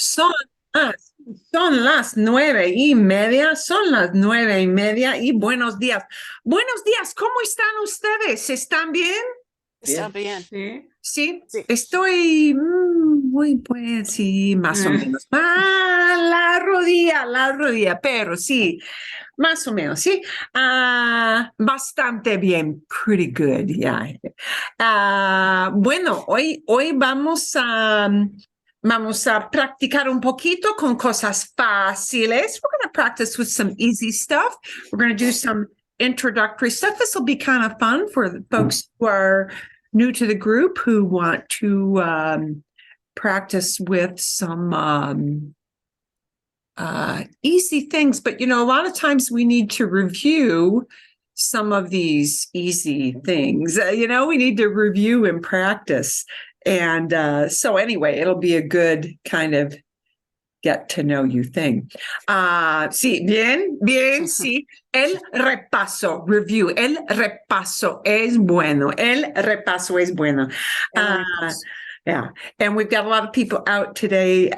Son las, son las 9:30, son las 9:30 y buenos días. Buenos días, ¿cómo están ustedes? ¿Están bien? Está bien. Sí. Sí, Sí. estoy muy pues, sí, más o menos. La rodilla, pero sí, más o menos, sí. Bastante bien, pretty good, yeah. Bueno, hoy vamos a practicar un poquito con cosas fáciles. We're going to practice with some easy stuff. We're going to do some introductory stuff. This will be kind of fun for the folks who are new to the group who want to practice with some easy things. But, you know, a lot of times we need to review some of these easy things. We need to review and practice. And so anyway, it'll be a good kind of get to know you thing. Sí, bien, sí. El repaso, review. El repaso es bueno. El repaso es bueno. Yeah. And we've got a lot of people out today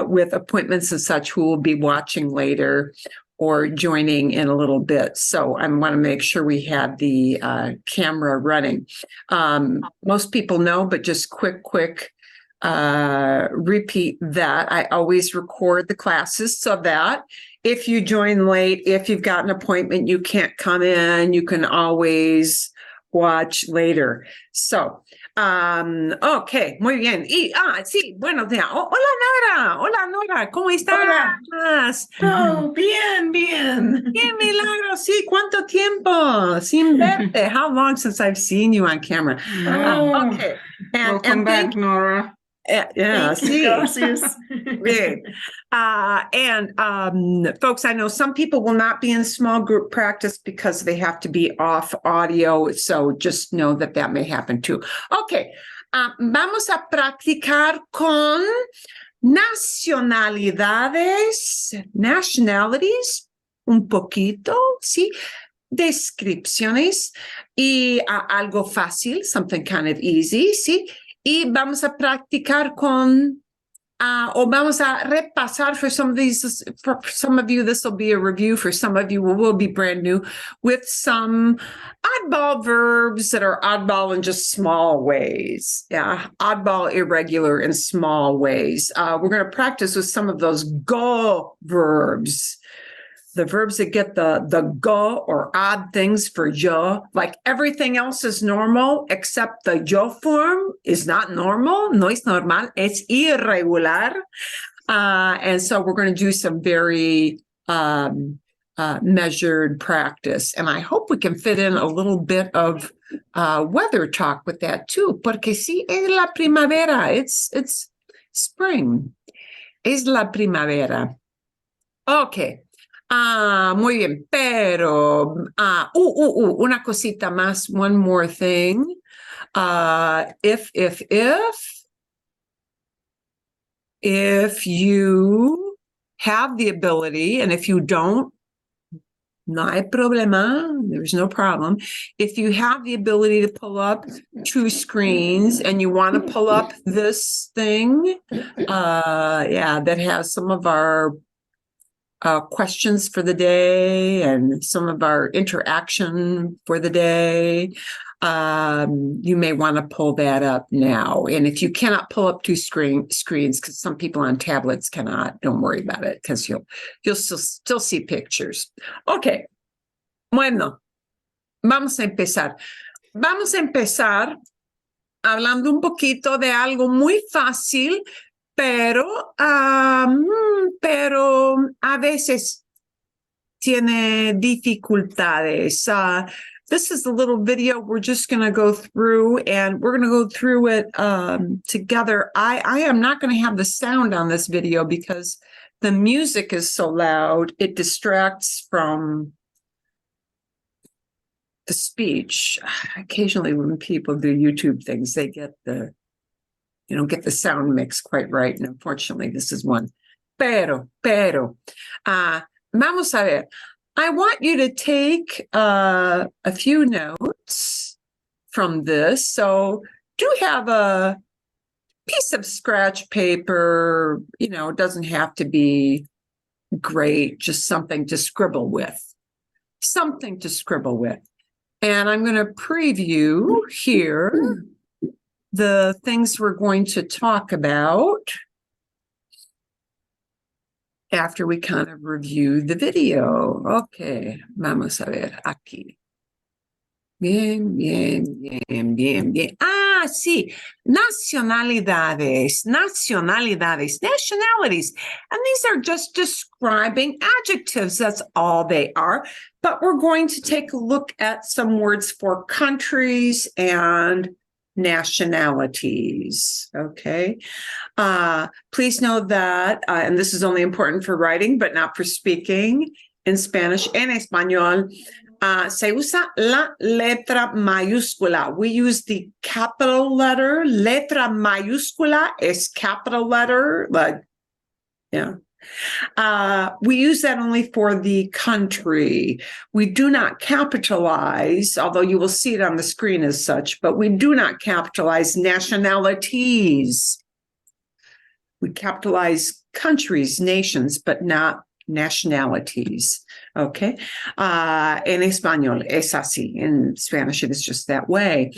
with appointments and such who will be watching later or joining in a little bit. So I want to make sure we have the camera running. Most people know, but just quick repeat that. I always record the classes so that if you join late, if you've got an appointment, you can't come in, you can always watch later. So, okay, muy bien. Sí, buenos días. Hola Nora, ¿cómo estás? Oh, bien, bien. ¡Qué milagro! Sí, ¿cuánto tiempo sin verte? How long since I've seen you on camera? Okay. Welcome back, Nora. Yeah, Thank you, gracias. Bien. Folks, I know some people will not be in small group practice because they have to be off audio, so just know that that may happen too. Okay, vamos a practicar con nationalities, un poquito, ¿sí? Descripciones y algo fácil, something kind of easy, ¿sí? Y vamos a practicar con, o vamos a repasar for some of these, for some of you, this will be a review. For some of you, will be brand new with some oddball verbs that are oddball in just small ways. Yeah, oddball, irregular in small ways. We're going to practice with some of those go verbs. The verbs that get the go or odd things for yo, like everything else is normal except the yo form is not normal, no es normal, es irregular. And so we're going to do some very measured practice. And I hope we can fit in a little bit of weather talk with that too, porque sí, es la primavera, it's spring, es la primavera. Okay. Muy bien, pero una cosita más, one more thing. If you have the ability, and if you don't, no hay problema, there's no problem. If you have the ability to pull up two screens and you want to pull up this thing, that has some of our questions for the day and some of our interaction for the day. You may want to pull that up now. And if you cannot pull up two screens, because some people on tablets cannot, don't worry about it, because you'll still see pictures. Okay. Bueno, vamos a empezar. Vamos a empezar hablando un poquito de algo muy fácil, pero a veces tiene dificultades. This is a little video we're just going to go through, and we're going to go through it together. I am not going to have the sound on this video because the music is so loud, it distracts from the speech. Occasionally when people do YouTube things, they get the sound mix quite right. And unfortunately, this is one. Pero, vamos a ver. I want you to take a few notes from this. So do have a piece of scratch paper, it doesn't have to be great, just something to scribble with. Something to scribble with. And I'm going to preview here the things we're going to talk about after we kind of review the video. Okay, vamos a ver aquí. Bien, bien, bien, bien, bien. Ah, sí, nacionalidades, nationalities. And these are just describing adjectives. That's all they are. But we're going to take a look at some words for countries and nationalities. Okay. Please know that, and this is only important for writing, but not for speaking, in Spanish, en español, se usa la letra mayúscula. We use the capital letter. Letra mayúscula es capital letter. We use that only for the country. We do not capitalize, although you will see it on the screen as such, but we do not capitalize nationalities. We capitalize countries, nations, but not nationalities. Okay. En español es así. In Spanish, it is just that way.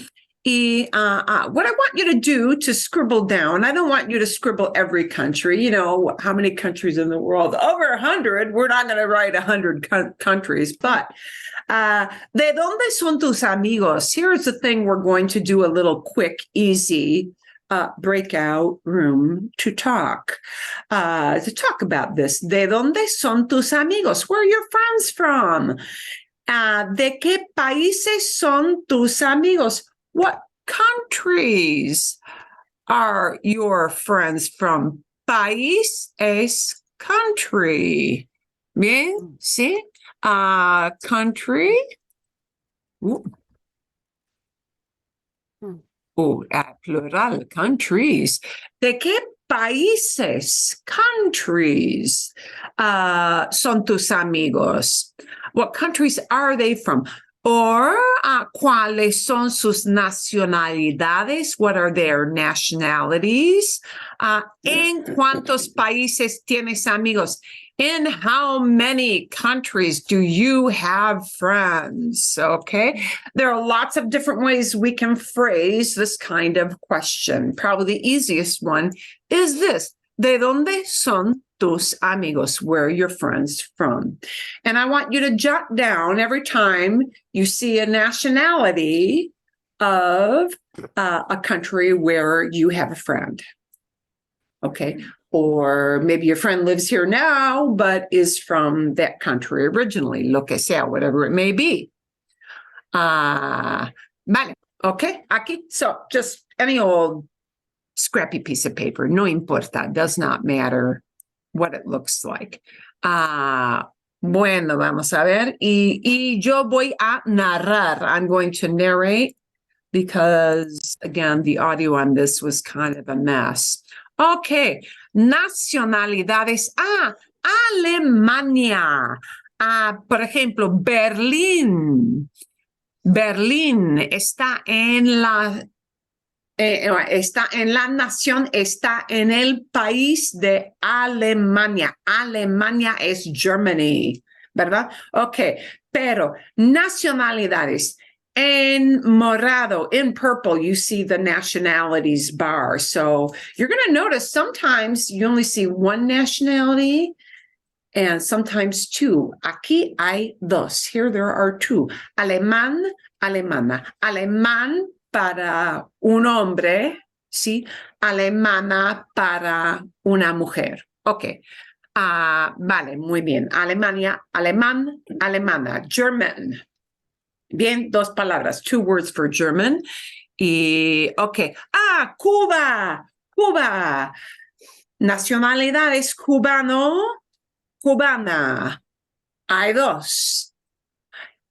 What I want you to do to scribble down, I don't want you to scribble every country. How many countries in the world? Over 100. We're not going to write 100 countries, but ¿de dónde son tus amigos? Here's the thing we're going to do a little quick, easy breakout room to talk about this. ¿De dónde son tus amigos? Where are your friends from? ¿De qué países son tus amigos? What countries are your friends from? País es country. Bien, sí. Country. Plural, countries. ¿De qué países, countries, son tus amigos? What countries are they from? Or ¿cuáles son sus nacionalidades? What are their nationalities? ¿En cuántos países tienes amigos? In how many countries do you have friends? Okay. There are lots of different ways we can phrase this kind of question. Probably the easiest one is this. ¿De dónde son tus amigos? Where are your friends from? And I want you to jot down every time you see a nationality of a country where you have a friend. Okay. Or maybe your friend lives here now, but is from that country originally, lo que sea, whatever it may be. Vale. Okay. Aquí. So just any old scrappy piece of paper. No importa. Does not matter what it looks like. Bueno, vamos a ver. Y yo voy a narrar. I'm going to narrate because, again, the audio on this was kind of a mess. Okay. Nacionalidades. Alemania. Por ejemplo, Berlín. Berlín está en la nación, está en el país de Alemania. Alemania es Germany, ¿verdad? Okay. Pero nacionalidades. In morado, in purple, you see the nationalities bar. So you're going to notice sometimes you only see one nationality and sometimes two. Aquí hay dos. Here there are two. Alemán, alemana. Alemán para un hombre, ¿sí? Alemana para una mujer. Okay. Vale, muy bien. Alemania, alemán, alemana. German. Bien, dos palabras, two words for German. Okay. Cuba, Cuba. Nacionalidades cubano, cubana. Hay dos.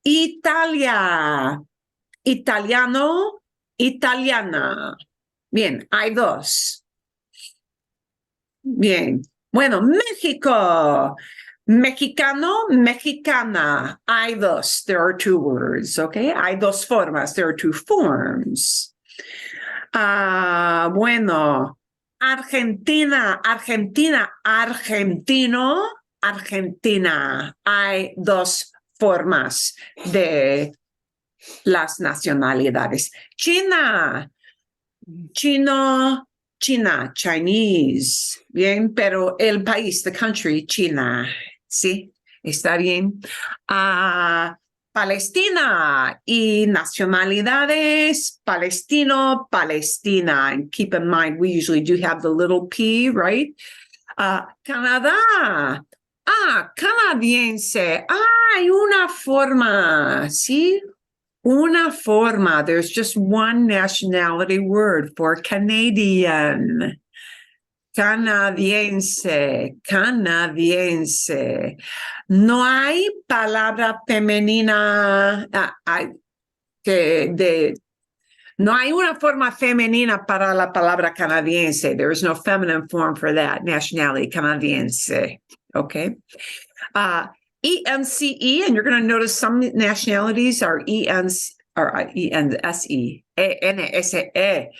Italia, italiano, italiana. Bien, hay dos. Bien. Bueno, México. Mexicano, mexicana. Hay dos. There are two words, okay? Hay dos formas. There are two forms. Bueno, Argentina, Argentina, argentino, Argentina. Hay dos formas de las nacionalidades. China, chino, China, Chinese. Bien, pero el país, the country, China. ¿Sí? ¿Está bien? Palestina y nacionalidades, Palestino, Palestina. And keep in mind, we usually do have the little p, right? Canadá. Canadiense. Hay una forma, ¿sí? Una forma. There's just one nationality word for Canadian. Canadiense, canadiense. No hay palabra femenina no hay una forma femenina para la palabra canadiense. There is no feminine form for that, nationality, canadiense. Okay. ENCE, and you're going to notice some nationalities are ENS or ENSE, NSE.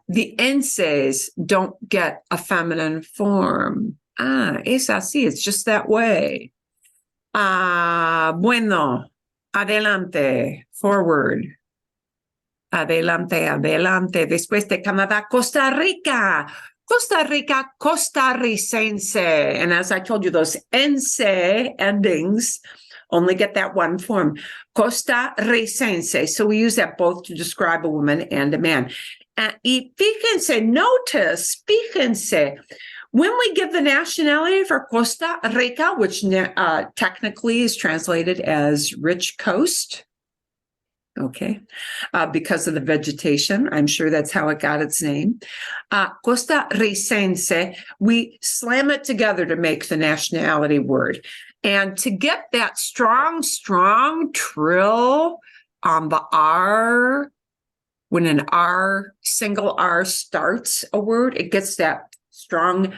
The enses don't get a feminine form. Es así. It's just that way. Bueno, adelante, forward. Adelante, adelante. Después de Canadá, Costa Rica. Costa Rica, costarricense. And as I told you, those ense endings only get that one form. Costarricense. So we use that both to describe a woman and a man. Y fíjense, notice, fíjense, when we give the nationality for Costa Rica, which technically is translated as rich coast, okay, because of the vegetation. I'm sure that's how it got its name. Costarricense, we slam it together to make the nationality word. And to get that strong, strong trill on the R, when an R, single R starts a word, it gets that strong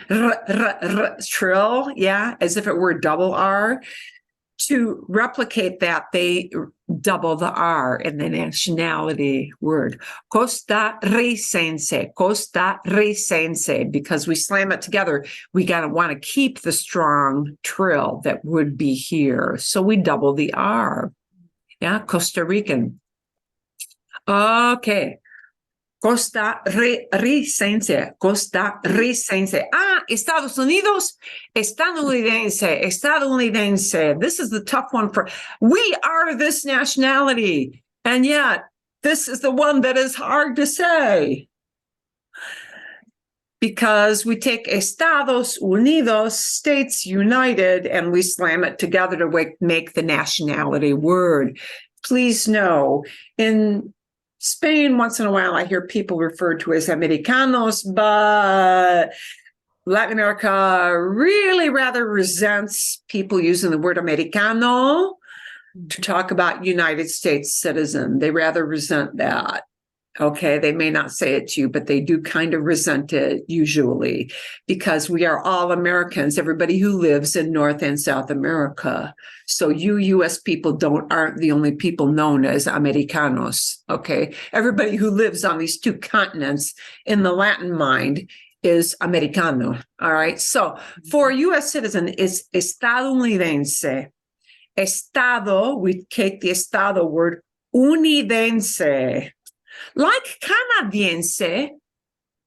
trill, yeah, as if it were double R. To replicate that, they double the R in the nationality word. Costarricense, costarricense, because we slam it together, we gotta want to keep the strong trill that would be here. So we double the R. Yeah, Costa Rican. Okay. Costarricense, costarricense. Estados Unidos, estadounidense, estadounidense. This is the tough one for, we are this nationality, and yet this is the one that is hard to say. Because we take Estados Unidos, States United, and we slam it together to make the nationality word. Please know, in Spain, once in a while, I hear people referred to as Americanos, but Latin America really rather resents people using the word Americano to talk about United States citizen. They rather resent that. Okay, they may not say it to you, but they do kind of resent it usually because we are all Americans, everybody who lives in North and South America. So you U.S. people aren't the only people known as Americanos, okay? Everybody who lives on these two continents in the Latin mind is Americano, all right? So for a U.S. citizen, it's estadounidense. Estado, we take the Estado word, unidense. Like canadiense,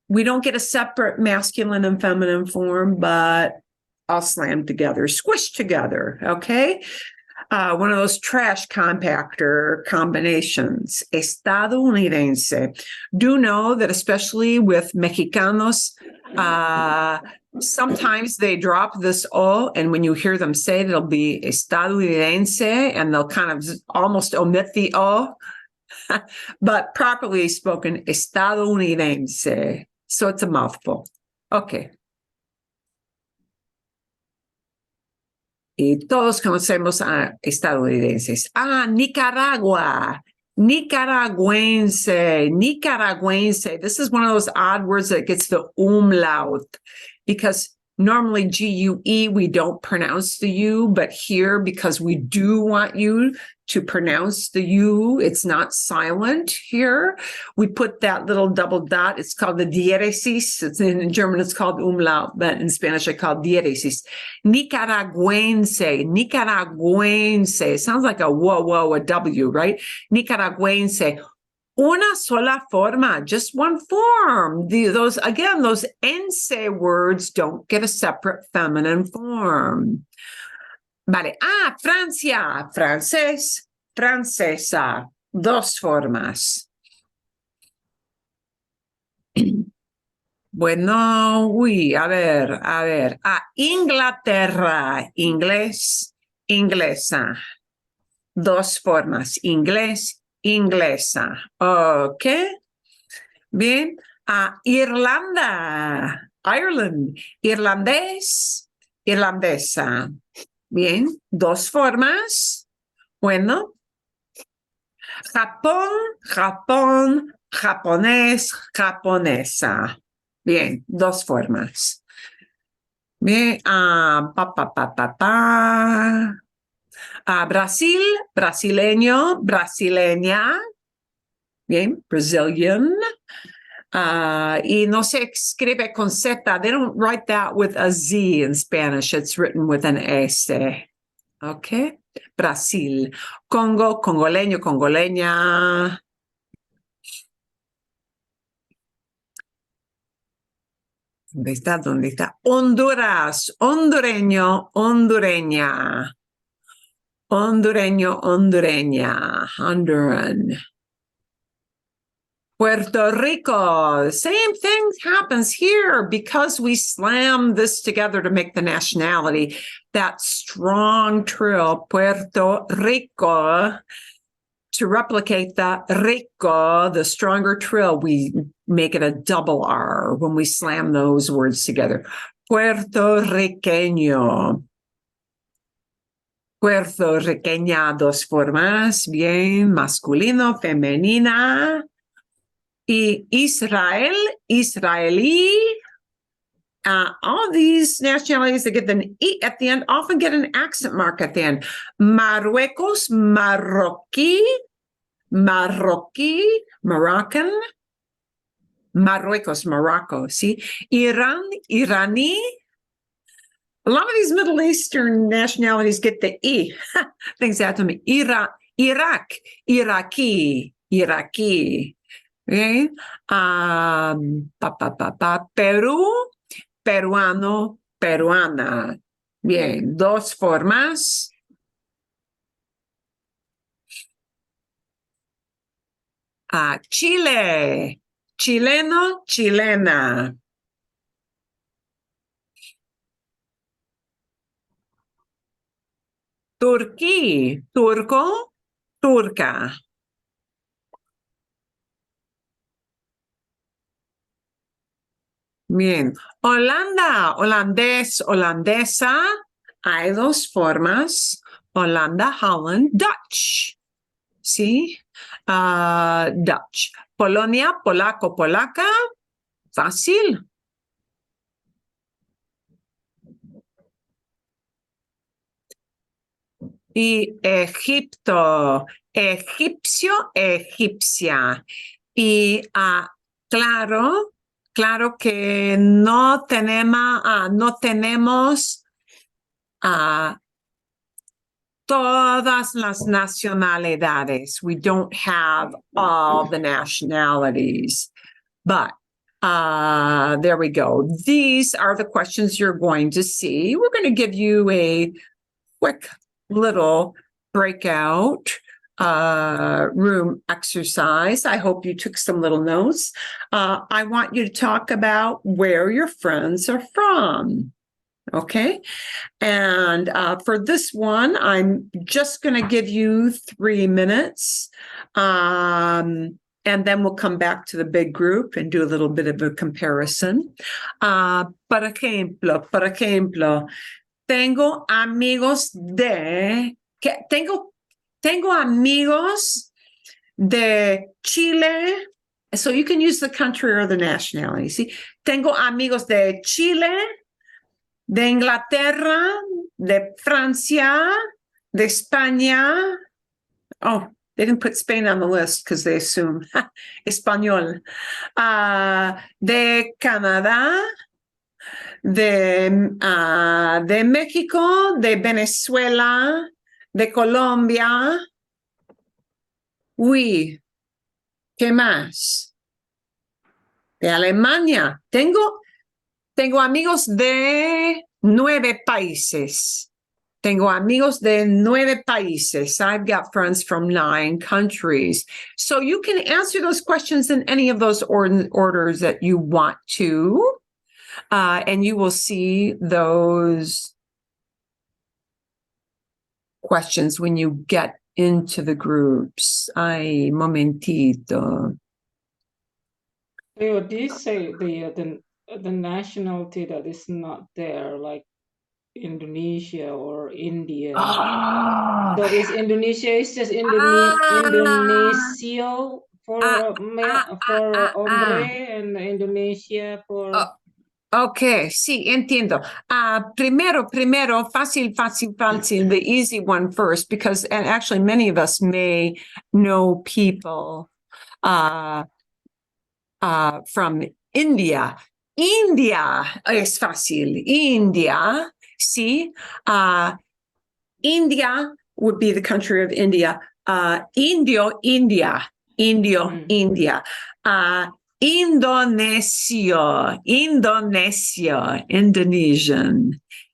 we don't get a separate masculine and feminine form, but all slammed together, squished together, okay? One of those trash compactor combinations, estadounidense. Do know that especially with Mexicanos, sometimes they drop this O, and when you hear them say it, it'll be estadounidense, and they'll kind of almost omit the O. But properly spoken, estadounidense. So it's a mouthful. Okay. Y todos conocemos a estadounidenses. Nicaragua. Nicaragüense. Nicaragüense. This is one of those odd words that gets the umlaut because Normally G-U-E, we don't pronounce the U, but here, because we do want you to pronounce the U, it's not silent here. We put that little double dot. It's called the diéresis. In German, it's called umlaut, but in Spanish, it's called diéresis. Nicaragüense. It sounds like a whoa, a W, right? Nicaragüense. Una sola forma, just one form. Those ense words don't get a separate feminine form. Vale. Francia, francés, francesa, dos formas. Bueno, a ver. Inglaterra, inglés, inglesa. Dos formas, inglés, inglesa. Ok. Bien. Irlanda, Ireland, irlandés, irlandesa. Bien. Dos formas. Bueno. Japón, Japón, japonés, japonesa. Bien. Dos formas. Bien. Brasil, brasileño, brasileña. Bien, Brazilian. Y no se escribe con Z. They don't write that with a Z in Spanish. It's written with an S. Okay. Brasil. Congo, congoleño, congoleña. ¿Dónde está? Honduras, hondureño, hondureña. Hondureño, hondureña, Honduran. Puerto Rico, same thing happens here because we slam this together to make the nationality. That strong trill, Puerto Rico, to replicate the rico, the stronger trill, we make it a double R when we slam those words together. Puerto Riqueño. Puertorriqueña, dos formas, bien, masculino, femenina. Y Israel, israelí. All these nationalities that get an E at the end often get an accent mark at the end. Marruecos, Marroquí, Marroquí, Moroccan. Marruecos, Morocco, see? Iran, Irani. A lot of these Middle Eastern nationalities get the E. Things happen to me. Iraq, Iraqi, Iraqi. Okay. Perú, peruano, peruana. Bien, dos formas. Chile, chileno, chilena. Turquí, turco, turca. Bien. Holanda, holandés, holandesa. Hay dos formas. Holanda, Holland, Dutch. ¿Sí? Dutch. Polonia, polaco, polaca. Fácil. Y Egipto, egipcio, egipcia. Y claro que no tenemos todas las nacionalidades. We don't have all the nationalities, but there we go. These are the questions you're going to see. We're going to give you a quick little breakout room exercise. I hope you took some little notes. I want you to talk about where your friends are from. Okay. And for this one, I'm just going to give you 3 minutes. And then we'll come back to the big group and do a little bit of a comparison. Por ejemplo, tengo amigos tengo amigos de Chile. So you can use the country or the nationality. See, tengo amigos de Chile, de Inglaterra, de Francia, de España. Oh, they didn't put Spain on the list because they assume Español. De Canadá, de México, de Venezuela, de Colombia. Oui. ¿Qué más? De Alemania. Tengo amigos de 9 países. Tengo amigos de 9 países. I've got friends from 9 countries. So you can answer those questions in any of those orders that you want to. And you will see those questions when you get into the groups. Ay, momentito. Leo, did you say the nationality that is not there, like Indonesia or India? Oh, So is Indonesia is just Indonesia for hombre and Indonesia for Okay, sí, entiendo. Primero, fácil, the easy one first, because and actually many of us may know people from India. India es fácil. India, sí. India would be the country of India. India. India. Indonesia, Indonesian.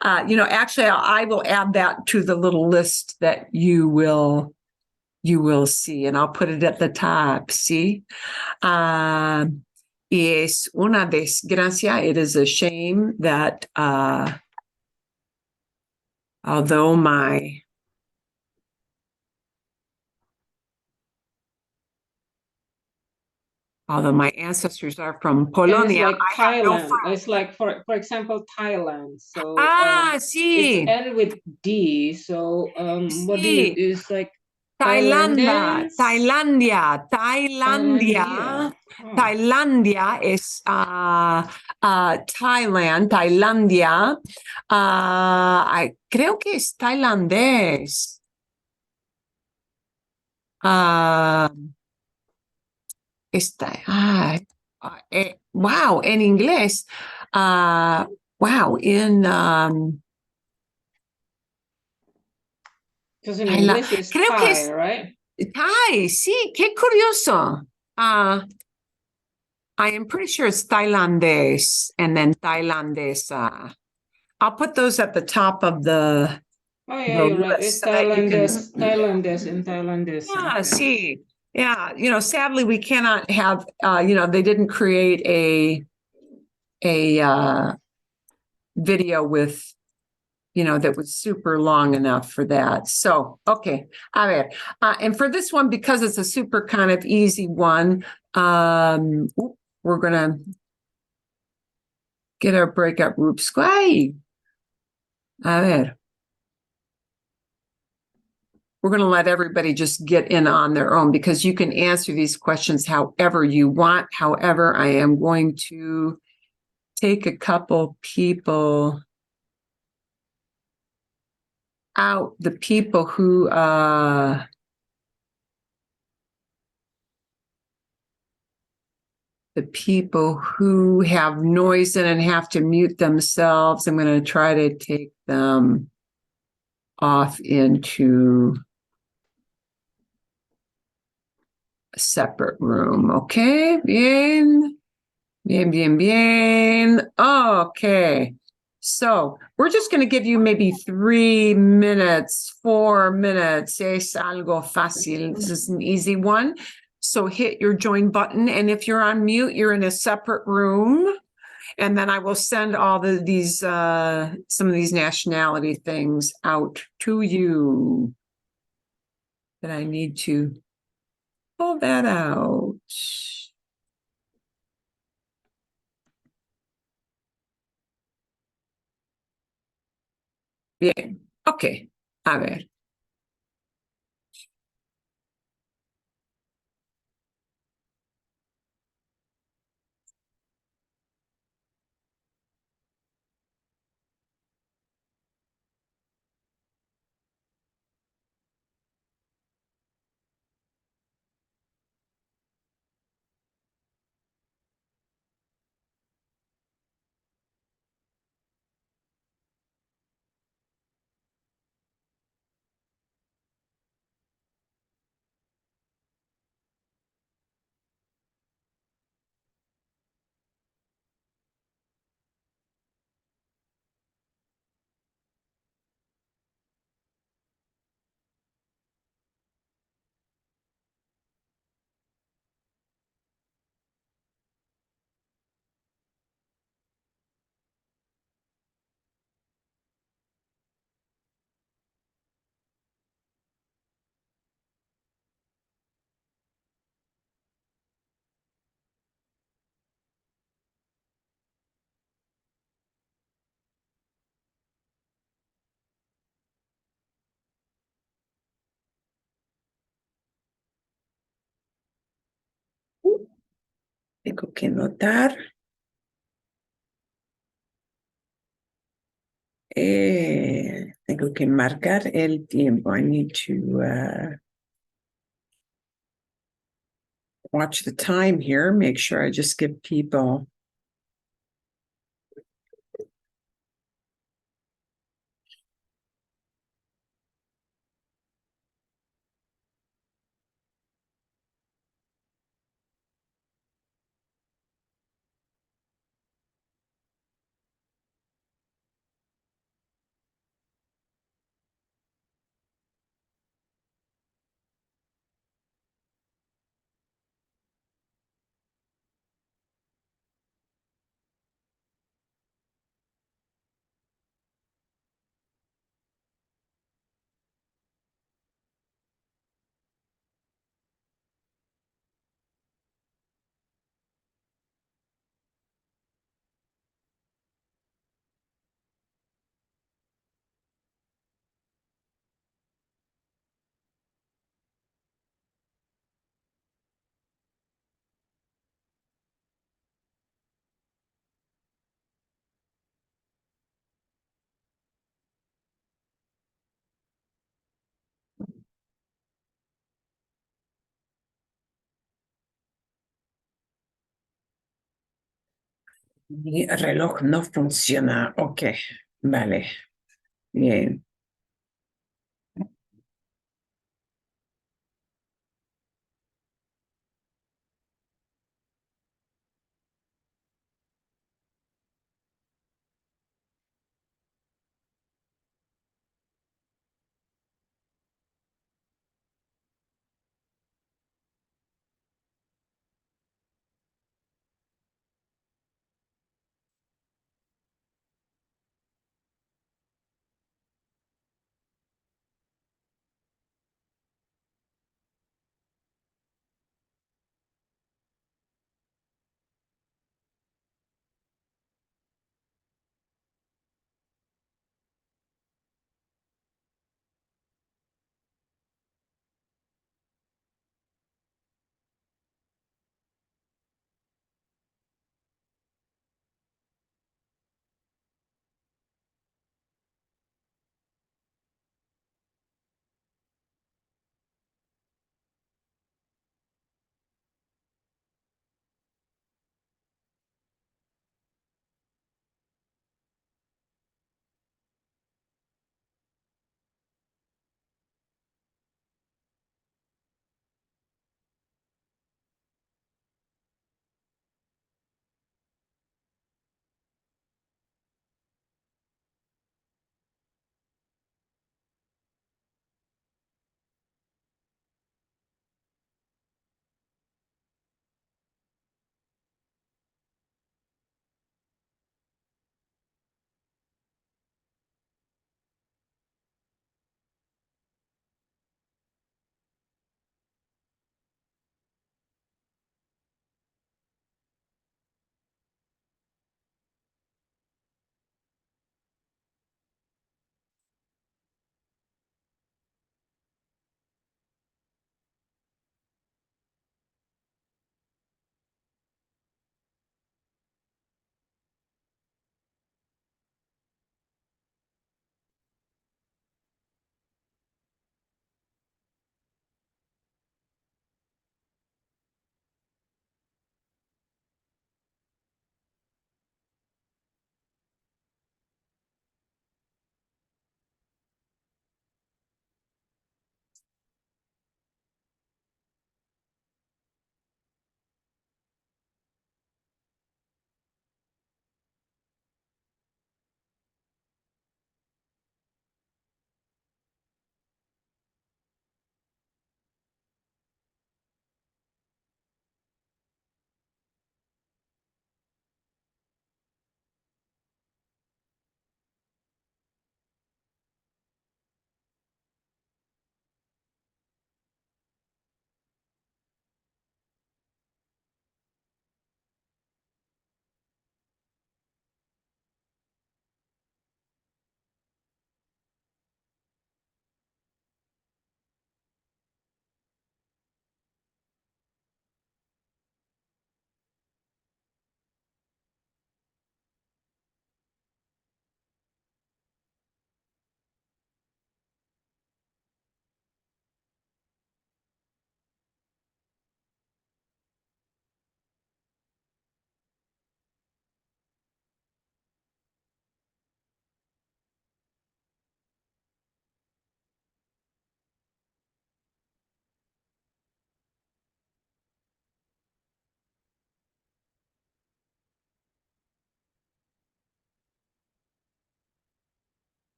Actually, I will add that to the little list that you will see, and I'll put it at the top. See, es una desgracia. It is a shame that although my ancestors are from and it's Polonia, like I have no Thailand. friends. It's like for example Thailand. So Sí, it's ended with D. So what do you sí. is like Tailandia, Thailandese? Tailandia. Oh. Tailandia es Thailand, Tailandia. Creo que es tailandés. Wow, en inglés. Wow, Because in Thailand. English it's Creo que Thai, es right? Thai, sí, qué curioso. I am pretty sure it's Thailandés and then Thailandesa. I'll put those at the top of the Oh yeah, you're right. It's list so that you can. Thailandese in Thailandese. Yeah, Okay. see. Yeah, sadly we cannot have they didn't create a video with that was super long enough for that. So, okay. A ver. And for this one, because it's a super kind of easy one, we're going to get our breakup groups. Ay. A ver. We're going to let everybody just get in on their own because you can answer these questions however you want. However, I am going to take a couple people out, the people who have noise in and have to mute themselves. I'm going to try to take them off into a separate room. Okay, bien. Okay. So we're just going to give you maybe 3 minutes, 4 minutes. Es algo fácil. This is an easy one. So hit your join button. And if you're on mute, you're in a separate room. And then I will send all these some of these nationality things out to you. That I need to pull that out. Bien, ok, a ver. Tengo que notar. Tengo que marcar el tiempo. I need to watch the time here. Make sure I just give people. Mi reloj no funciona. Ok, vale. Bien.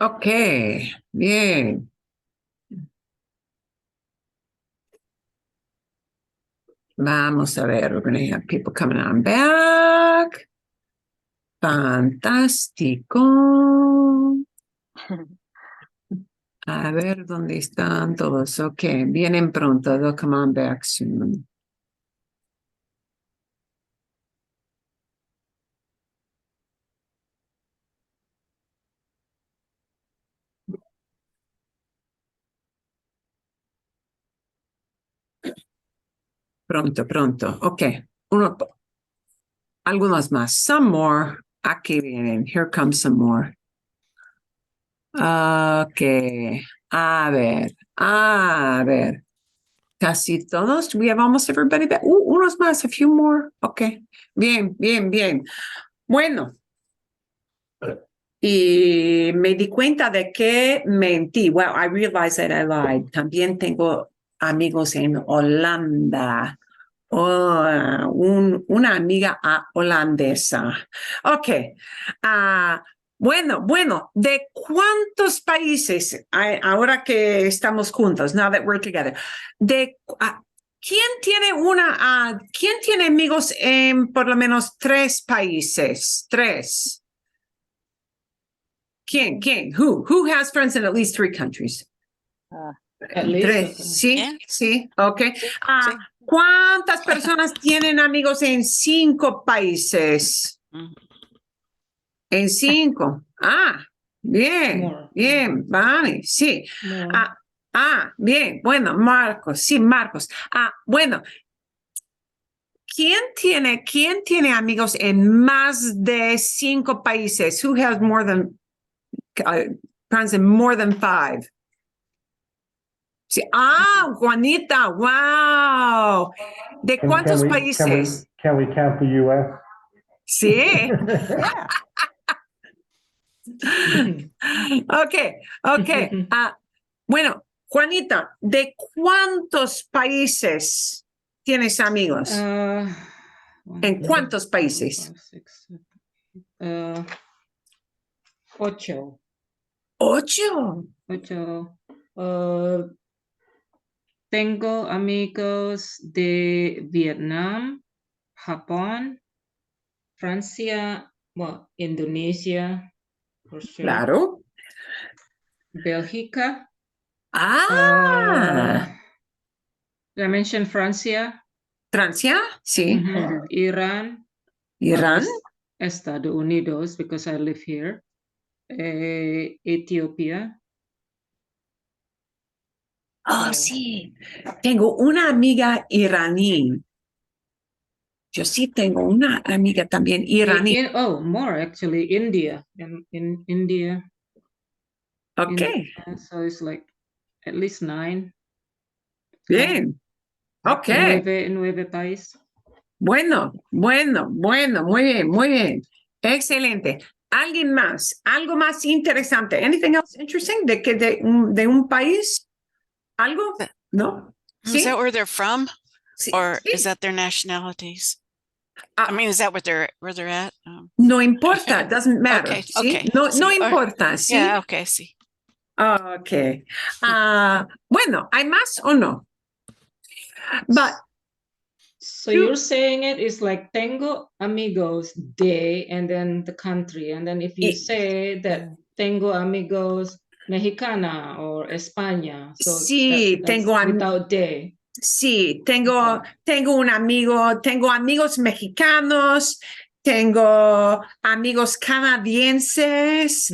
Okay, bien. Vamos a ver, we're going to have people coming on back. Fantástico. A ver dónde están todos. Ok, vienen pronto. They'll come on back soon. Pronto, pronto. Ok, algunos más. Some more. Aquí vienen. Here comes some more. Ok, a ver. Casi todos. We have almost everybody back. Unos más, a few more. Ok, bien, bien, bien. Bueno, y me di cuenta de que mentí. Well, I realized that I lied. También tengo amigos en Holanda. Una amiga holandesa. Ok. Bueno, ¿de cuántos países, ahora que estamos juntos, now that we're together, ¿quién tiene amigos en por lo menos 3 países? 3. ¿Quién? Who has friends in at least 3 countries? At least, 3, okay. sí, Yeah. sí, ok. Sí. ¿Cuántas personas tienen amigos en 5 países? Mm. En 5. Bien, More. bien, vale, sí. More. Bien, bueno, Marcos, sí, Marcos. Bueno, ¿quién tiene amigos en más de 5 países? Who has more than, friends in more than 5? Sí. Juanita, wow. ¿De cuántos países? Can we count the U.S.? Sí. Yeah. Ok. Bueno, Juanita, ¿de cuántos países tienes amigos? ¿En cuántos países? 8. 8. 8. Tengo amigos de Vietnam, Japón, Francia, well, Indonesia, for sure. Claro. Bélgica. Did I mention Francia? Francia, sí. Iran. Irán. Estados Unidos, because I live here. Ethiopia. Sí. Tengo una amiga iraní. Yo sí tengo una amiga también iraní. More actually. India. In India. Ok. India, so it's like at least 9. Bien. Ok. 9 países. Bueno, muy bien. Excelente. ¿Alguien más? ¿Algo más interesante? Anything else interesting de un país? ¿Algo? ¿No? Is that where they're from, Sí, or sí. is that their nationalities? I mean, is that where they're at? No importa, doesn't matter. Okay, ¿sí? okay. No Sí, importa, ¿sí? Yeah, okay, sí. Ok. Bueno, ¿hay más o no? But So you're saying it is like tengo amigos de, and then the country, and then if you say that tengo amigos mexicana or España, so sí, that's without de. Sí, tengo un amigo, tengo amigos mexicanos, tengo amigos canadienses,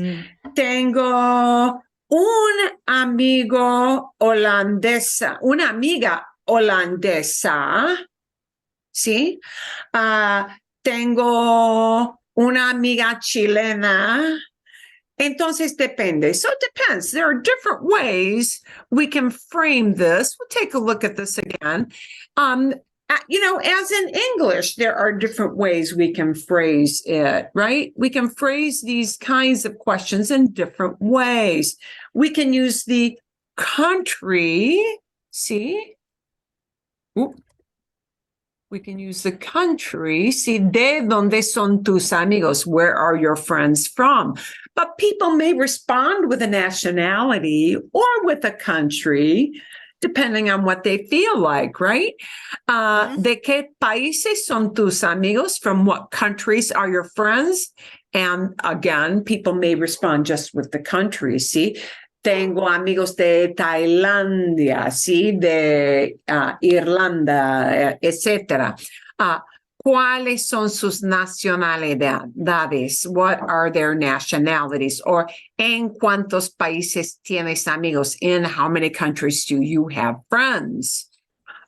tengo un amigo holandesa, una amiga holandesa, ¿sí? Tengo una amiga chilena. Entonces depende. So it depends. There are different ways we can frame this. We'll take a look at this again. As in English, there are different ways we can phrase it, right? We can phrase these kinds of questions in different ways. We can use the country, see? We can use the country. See, ¿de dónde son tus amigos? Where are your friends from? But people may respond with a nationality or with a country, depending on what they feel like, right? ¿De qué países son tus amigos? From what countries are your friends? And again, people may respond just with the country, see? Tengo amigos de Tailandia, sí, de Irlanda, etcétera. ¿Cuáles son sus nacionalidades? What are their nationalities? Or ¿en cuántos países tienes amigos? In how many countries do you have friends?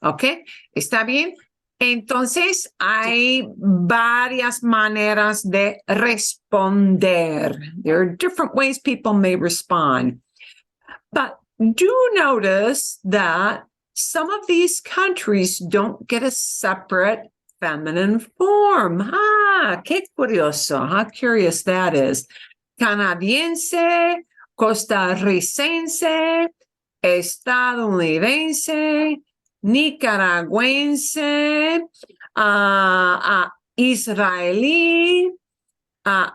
¿Ok? ¿Está bien? Entonces, hay varias maneras de responder. There are different ways people may respond. But do notice that some of these countries don't get a separate feminine form. Qué curioso. How curious that is. Canadiense, costarricense, estadounidense, nicaragüense, israelí,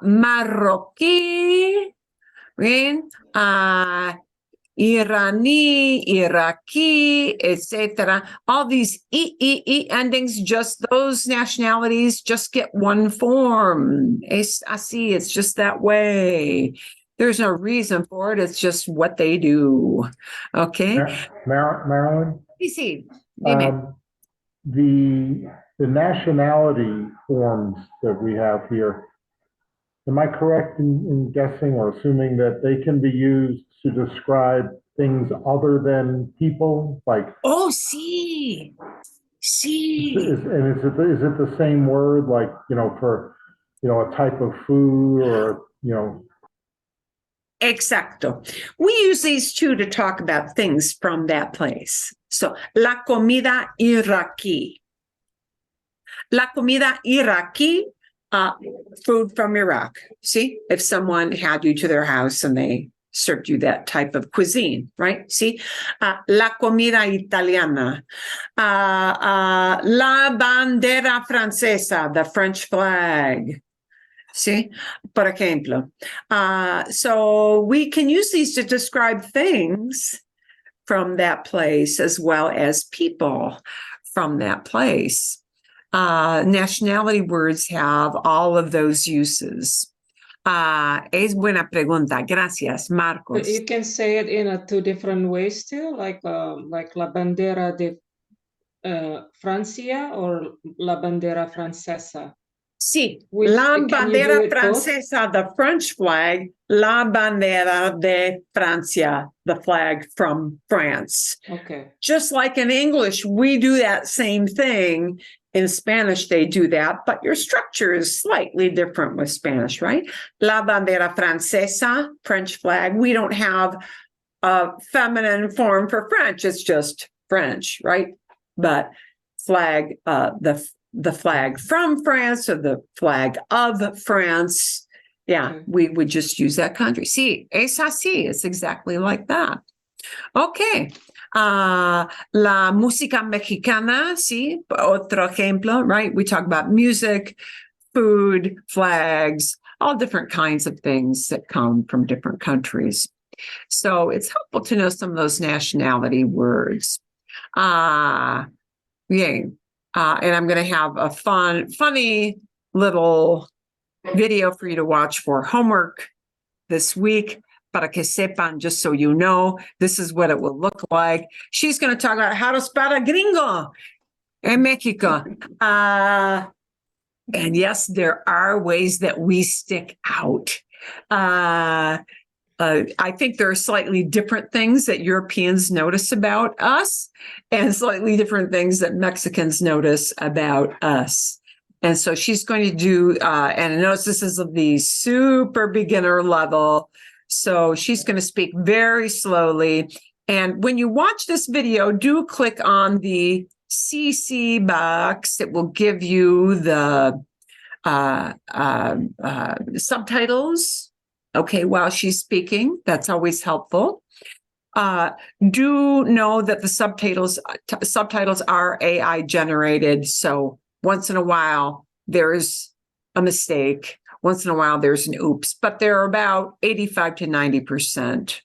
marroquí, bien, Irani, Iraqi, etc. All these E endings, just those nationalities just get one form. Es así, it's just that way. There's no reason for it. It's just what they do. Okay? Marilyn? Sí, dime. The nationality forms that we have here, am I correct in guessing or assuming that they can be used to describe things other than people? Like, Oh, sí. Sí. is it the same word, like, for, a type of food or, Exacto. We use these two to talk about things from that place. So, la comida iraquí. La comida iraquí, food from Iraq. See, if someone had you to their house and they served you that type of cuisine, right? See, la comida italiana, la bandera francesa, the French flag. See, por ejemplo. So we can use these to describe things from that place as well as people from that place. Nationality words have all of those uses. Es buena pregunta. Gracias, Marcos. But you can say it in two different ways too, like la bandera de Francia or la bandera francesa. Sí, Which, la can you bandera do it both? francesa, the French flag, la bandera de Francia, the flag from France. Okay. Just like in English, we do that same thing. In Spanish, they do that, but your structure is slightly different with Spanish, right? La bandera francesa, French flag. We don't have a feminine form for French. It's just French, right? But flag, the flag from France or the flag of France. Yeah, we would just use that country. Sí, es así. It's exactly like that. Okay. La música mexicana, sí, otro ejemplo, right? We talk about music, food, flags, all different kinds of things that come from different countries. So it's helpful to know some of those nationality words. Yeah. And I'm going to have a funny little video for you to watch for homework this week. Para que sepan, just so you know, this is what it will look like. She's going to talk about how to spell a gringo in Mexico. And yes, there are ways that we stick out. I think there are slightly different things that Europeans notice about us and slightly different things that Mexicans notice about us. And so she's going to do, and notice this is the super beginner level. So she's going to speak very slowly. And when you watch this video, do click on the CC box. It will give you the subtitles, okay, while she's speaking. That's always helpful. Do know that the subtitles are AI generated. So once in a while, there's a mistake. Once in a while, there's an oops, but they're about 85 to 90%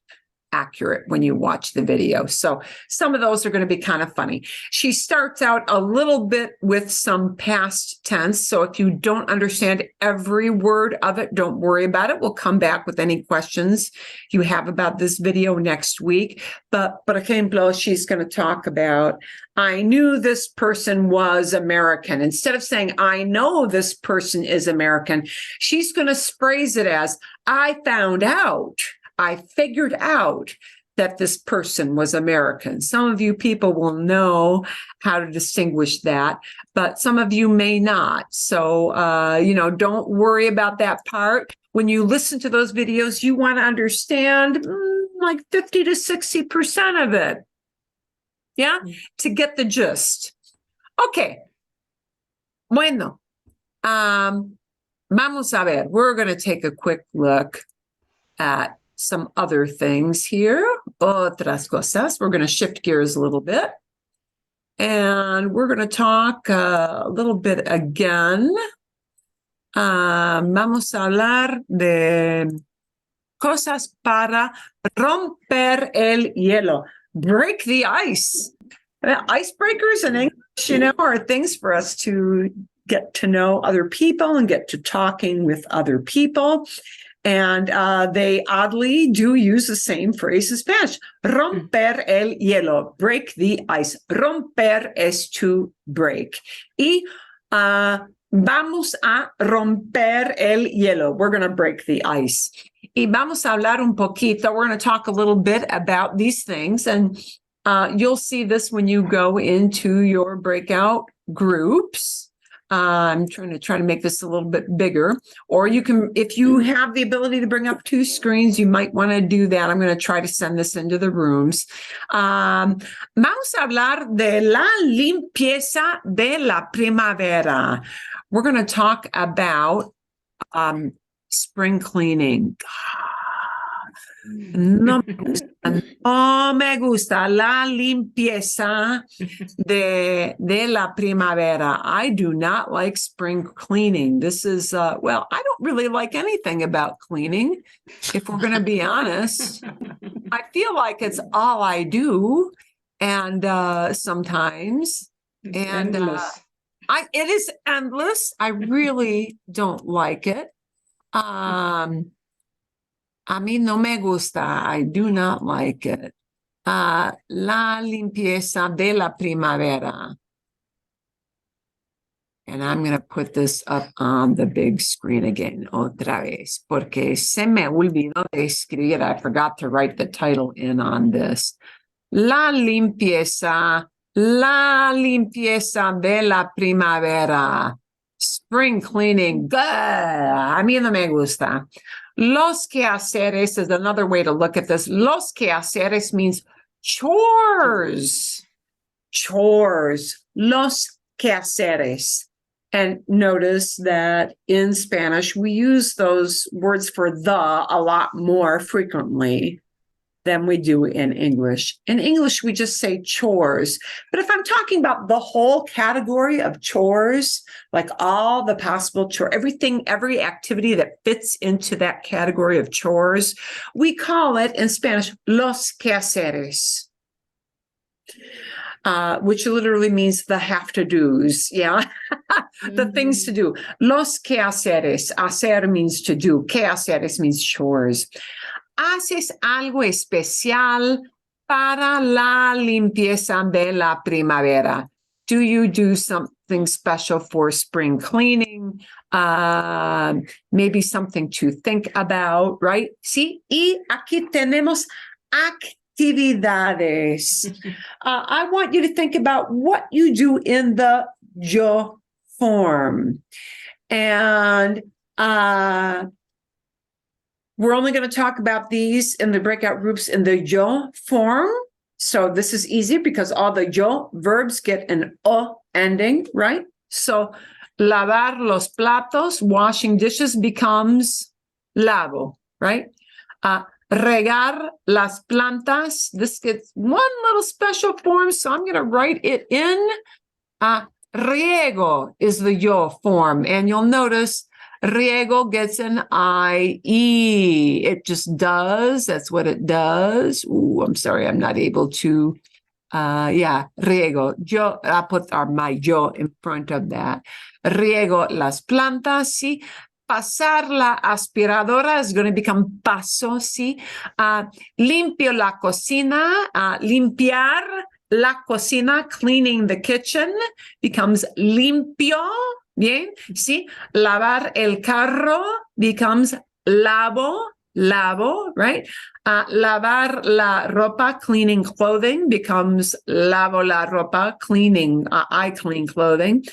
accurate when you watch the video. So some of those are going to be kind of funny. She starts out a little bit with some past tense. So if you don't understand every word of it, don't worry about it. We'll come back with any questions you have about this video next week. But, por ejemplo, she's going to talk about, I knew this person was American. Instead of saying, I know this person is American, she's going to phrase it as, I found out. I figured out that this person was American. Some of you people will know how to distinguish that, but some of you may not. So, don't worry about that part. When you listen to those videos, you want to understand like 50 to 60% of it. Yeah, to get the gist. Okay. Bueno. Vamos a ver. We're going to take a quick look at some other things here. Otras cosas. We're going to shift gears a little bit. And we're going to talk a little bit again. Vamos a hablar de cosas para romper el hielo. Break the ice. Icebreakers in English, are things for us to get to know other people and get to talking with other people. And they oddly do use the same phrase in Spanish. Romper el hielo, break the ice. Romper es to break. Y vamos a romper el hielo. We're going to break the ice. Y vamos a hablar un poquito. We're going to talk a little bit about these things. And you'll see this when you go into your breakout groups. I'm trying to make this a little bit bigger, or you can, if you have the ability to bring up 2 screens, you might want to do that. I'm going to try to send this into the rooms. Vamos a hablar de la limpieza de la primavera. We're going to talk about spring cleaning. No me gusta la limpieza de la primavera. I do not like spring cleaning. This is, I don't really like anything about cleaning, if we're going to be honest. I feel like it's all I do. And sometimes, it is endless. I really don't like it. A mí no me gusta. I do not like it. La limpieza de la primavera. And I'm going to put this up on the big screen again, otra vez, porque se me olvidó de escribir. I forgot to write the title in on this. La limpieza de la primavera. Spring cleaning. Good. A mí no me gusta. Los quehaceres is another way to look at this. Los quehaceres means chores. Chores. Los quehaceres. And notice that in Spanish, we use those words for the a lot more frequently than we do in English. In English, we just say chores. But if I'm talking about the whole category of chores, like all the possible chores, every activity that fits into that category of chores, we call it in Spanish, los quehaceres, which literally means the have-to-dos, yeah? The things to do. Los quehaceres, hacer means to do, quehaceres means chores. ¿Haces algo especial para la limpieza de la primavera? Do you do something special for spring cleaning? Maybe something to think about, right? Sí, y aquí tenemos actividades. I want you to think about what you do in the yo form. And we're only going to talk about these in the breakout groups in the yo form. So this is easy because all the yo verbs get an o ending, right? So lavar los platos, washing dishes becomes lavo, right? regar las plantas. This gets one little special form, so I'm going to write it in. Riego is the yo form, and you'll notice riego gets an IE. It just does. That's what it does. Ooh, I'm sorry, I'm not able to. Riego. Yo, I put my yo in front of that. Riego las plantas, sí. Pasar la aspiradora is going to become paso, sí. Limpio la cocina. Limpiar la cocina, cleaning the kitchen, becomes limpio. Bien, sí. Lavar el carro becomes lavo, right? Lavar la ropa, cleaning clothing, becomes lavo la ropa, cleaning, I clean clothing.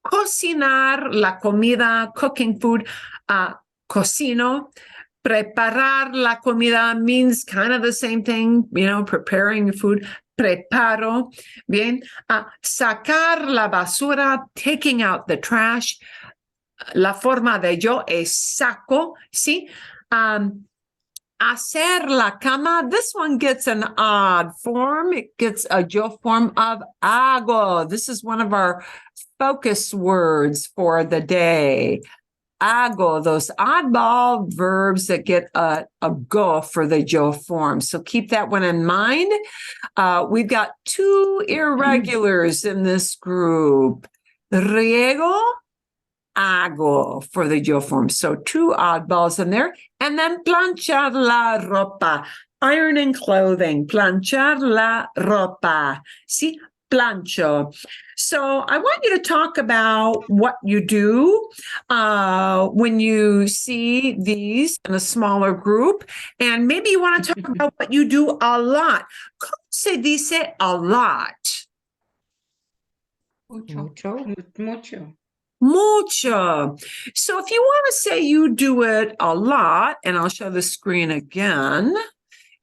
Cocinar la comida, cooking food, cocino. Preparar la comida means kind of the same thing, preparing food. Preparo. Bien. Sacar la basura, taking out the trash. La forma de yo es saco, ¿sí? Hacer la cama, this one gets an odd form. It gets a yo form of hago. This is one of our focus words for the day. Hago, those oddball verbs that get a go for the yo form. So keep that one in mind. We've got two irregulars in this group. Riego, hago for the yo form. So two oddballs in there. And then planchar la ropa, ironing clothing, planchar la ropa. See, plancho. So I want you to talk about what you do when you see these in a smaller group. And maybe you want to talk about what you do a lot. ¿Cómo se dice a lot? Mucho. Mucho. So if you want to say you do it a lot, and I'll show the screen again,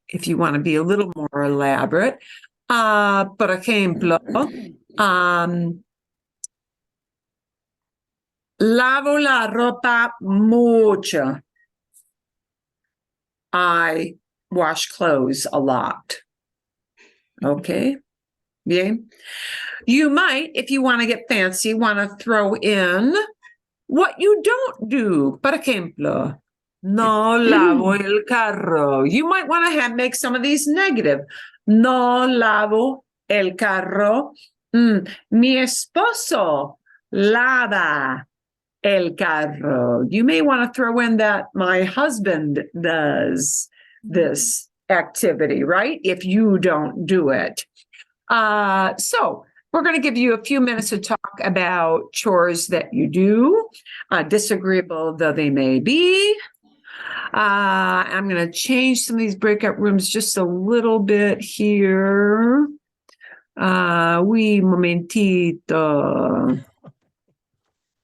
if you want to be a little more elaborate. Por ejemplo, lavo la ropa mucho. I wash clothes a lot. Okay. Bien. You might, if you want to get fancy, want to throw in what you don't do. Por ejemplo, no lavo el carro. You might want to make some of these negative. No lavo el carro. Mi esposo lava el carro. You may want to throw in that my husband does this activity, right? If you don't do it. So we're going to give you a few minutes to talk about chores that you do, disagreeable though they may be. I'm going to change some of these breakout rooms just a little bit here. Momentito.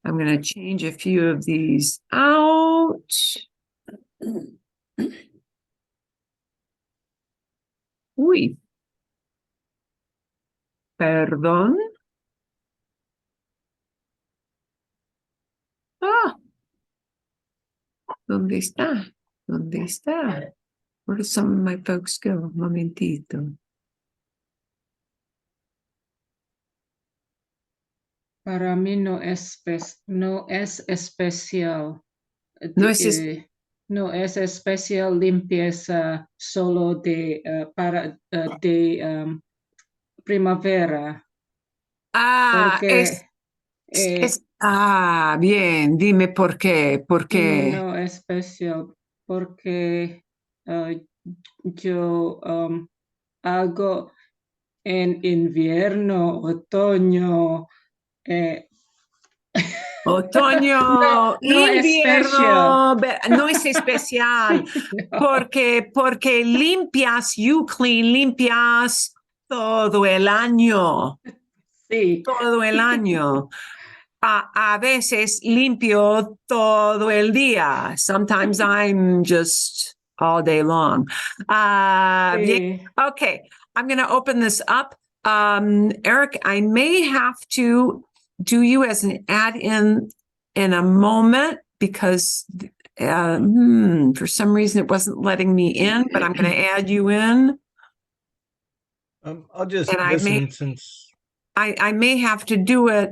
I'm going to change a few of these out. Uy. Perdón. ¿Dónde está? ¿Dónde está? Where did some of my folks go? Momentito. Para mí no es especial. No es especial limpieza solo de primavera. Porque, bien, dime por qué. ¿Por qué? No es especial porque yo hago en invierno, otoño. Otoño, no invierno, no es especial, No. porque limpias, you clean, limpias todo el año. Sí. Todo el año. A veces limpio todo el día. Sometimes I'm just all day long. Sí. Okay, I'm going to open this up. Eric, I may have to do you as an add-in in a moment because For some reason, it wasn't letting me in, but I'm going to add you in. I'll just And I listen may- since I may have to do it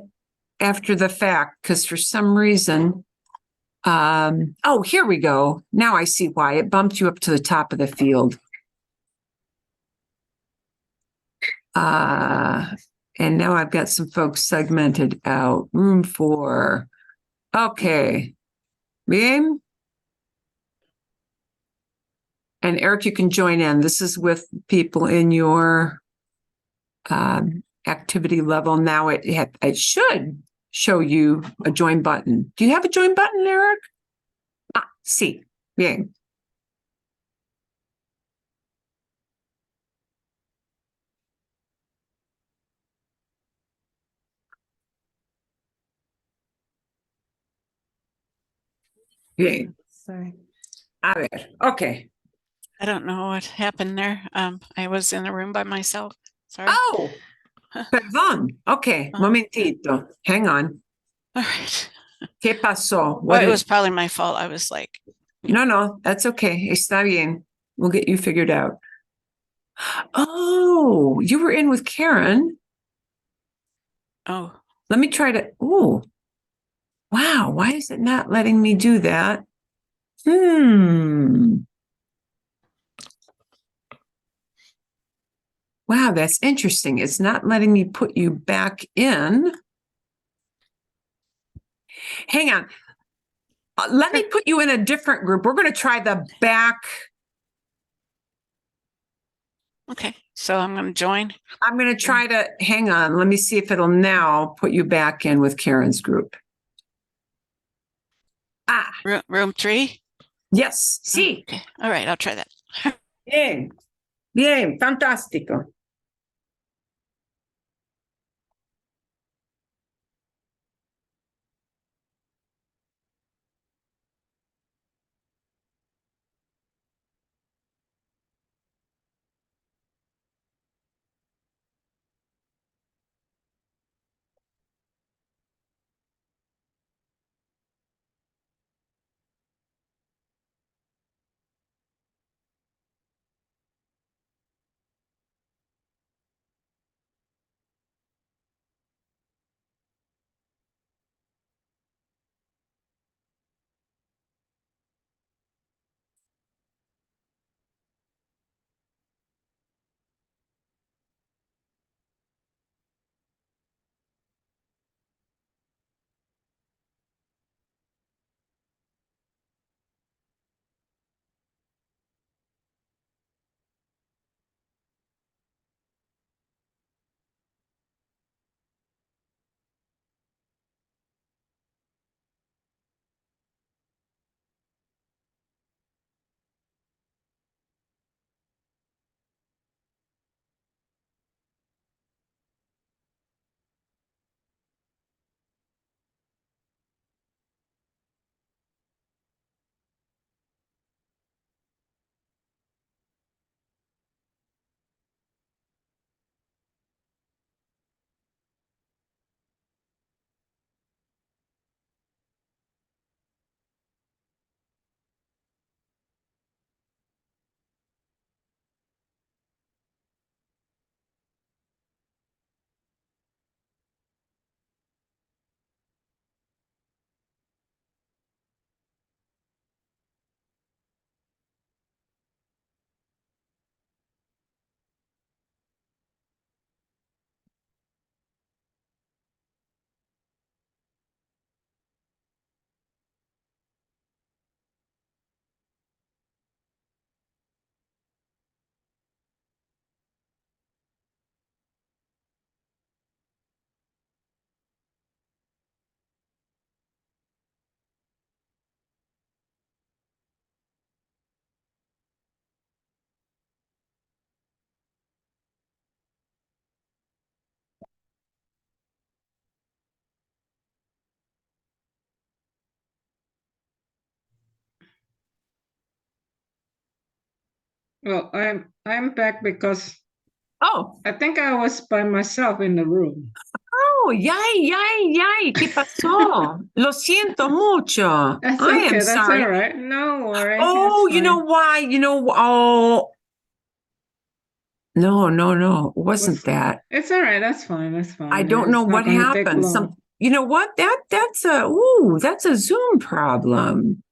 after the fact because for some reason, oh, here we go. Now I see why it bumped you up to the top of the field. And now I've got some folks segmented out. Room 4. Okay. Bien. And Eric, you can join in. This is with people in your activity level. Now it should show you a join button. Do you have a join button, Eric? Sí. Bien. Bien. Sorry. A ver. Okay. I don't know what happened there. I was in a room by myself. Sorry. Oh, perdón. Okay. Oh. Momentito. Hang on. All right. ¿Qué pasó? Well, it was probably my fault. I was like, No, that's okay. Está bien. We'll get you figured out. Oh, you were in with Karen. oh, Let me try to. Oh, wow. Why is it not letting me do that? Wow, that's interesting. It's not letting me put you back in. Hang on. Let me put you in a different group. We're going to try the back. okay. So I'm going to join. I'm going to try to hang on. Let me see if it'll now put you back in with Karen's group. Room 3. Yes. Sí. Okay. All right. I'll try that. Bien. Bien. Fantástico. Well, I'm back because Oh, I think I was by myself in the room. yay. ¿Qué pasó? Lo siento mucho. That's I okay. am That's sorry. all right. No worries. Oh, It's you know fine. why? Oh, no. It wasn't that. It's all right. That's fine. That's fine. I don't know It's not what gonna take happened. long. You know what? That's a Zoom problem.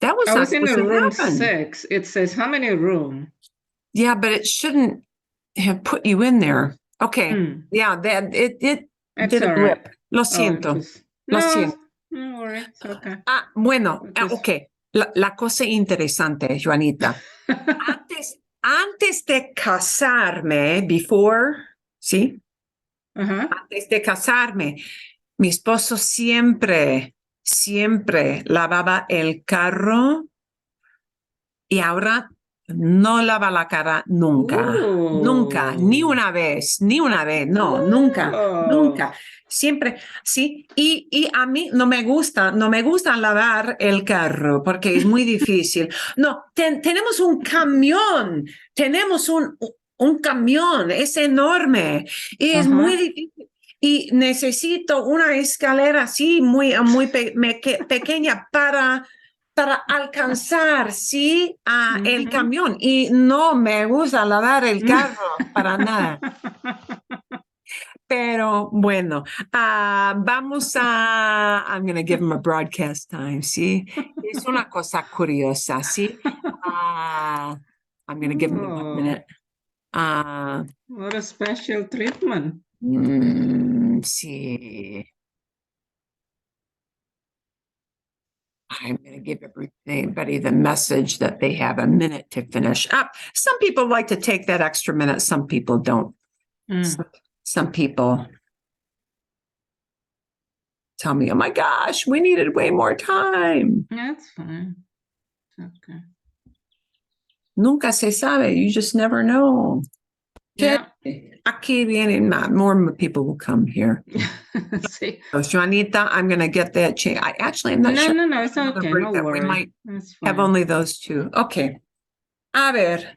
That was I not was in supposed the to room happen. 6. It says how many room? Yeah, but it shouldn't have put you in there. Okay. Yeah, that it It's did a all blip. right. Lo Oh, siento. Lo no, siento. no worries. It's okay. Bueno, Just- ok. La cosa interesante, Juanita. Antes de casarme, ¿sí? Uh-huh. Antes de casarme, mi esposo siempre lavaba el carro y ahora no lava la cara nunca. Nunca, ni una vez, no, nunca. Siempre, sí. Y a mí no me gusta lavar el carro porque es muy difícil. No, tenemos un camión, es enorme y es muy difícil. Y necesito una escalera así muy pequeña para alcanzar, sí, el camión. Y no me gusta lavar el carro para nada. Pero bueno, vamos I'm going to give him a broadcast time, ¿sí? Es una cosa curiosa, ¿sí? I'm going to give him 1 minute. What a special treatment. Sí. I'm going to give everybody the message that they have a minute to finish up. Some people like to take that extra minute. Some people don't. Some people tell me, oh my gosh, we needed way more time. That's fine. Okay. Nunca se sabe. You just never know. Yeah. Aquí vienen más. More people will come here. See. So, Juanita, I'm going to get that change. I'm not sure. No, it's okay. No We worries. might That's have fine. only those two. Okay. A ver.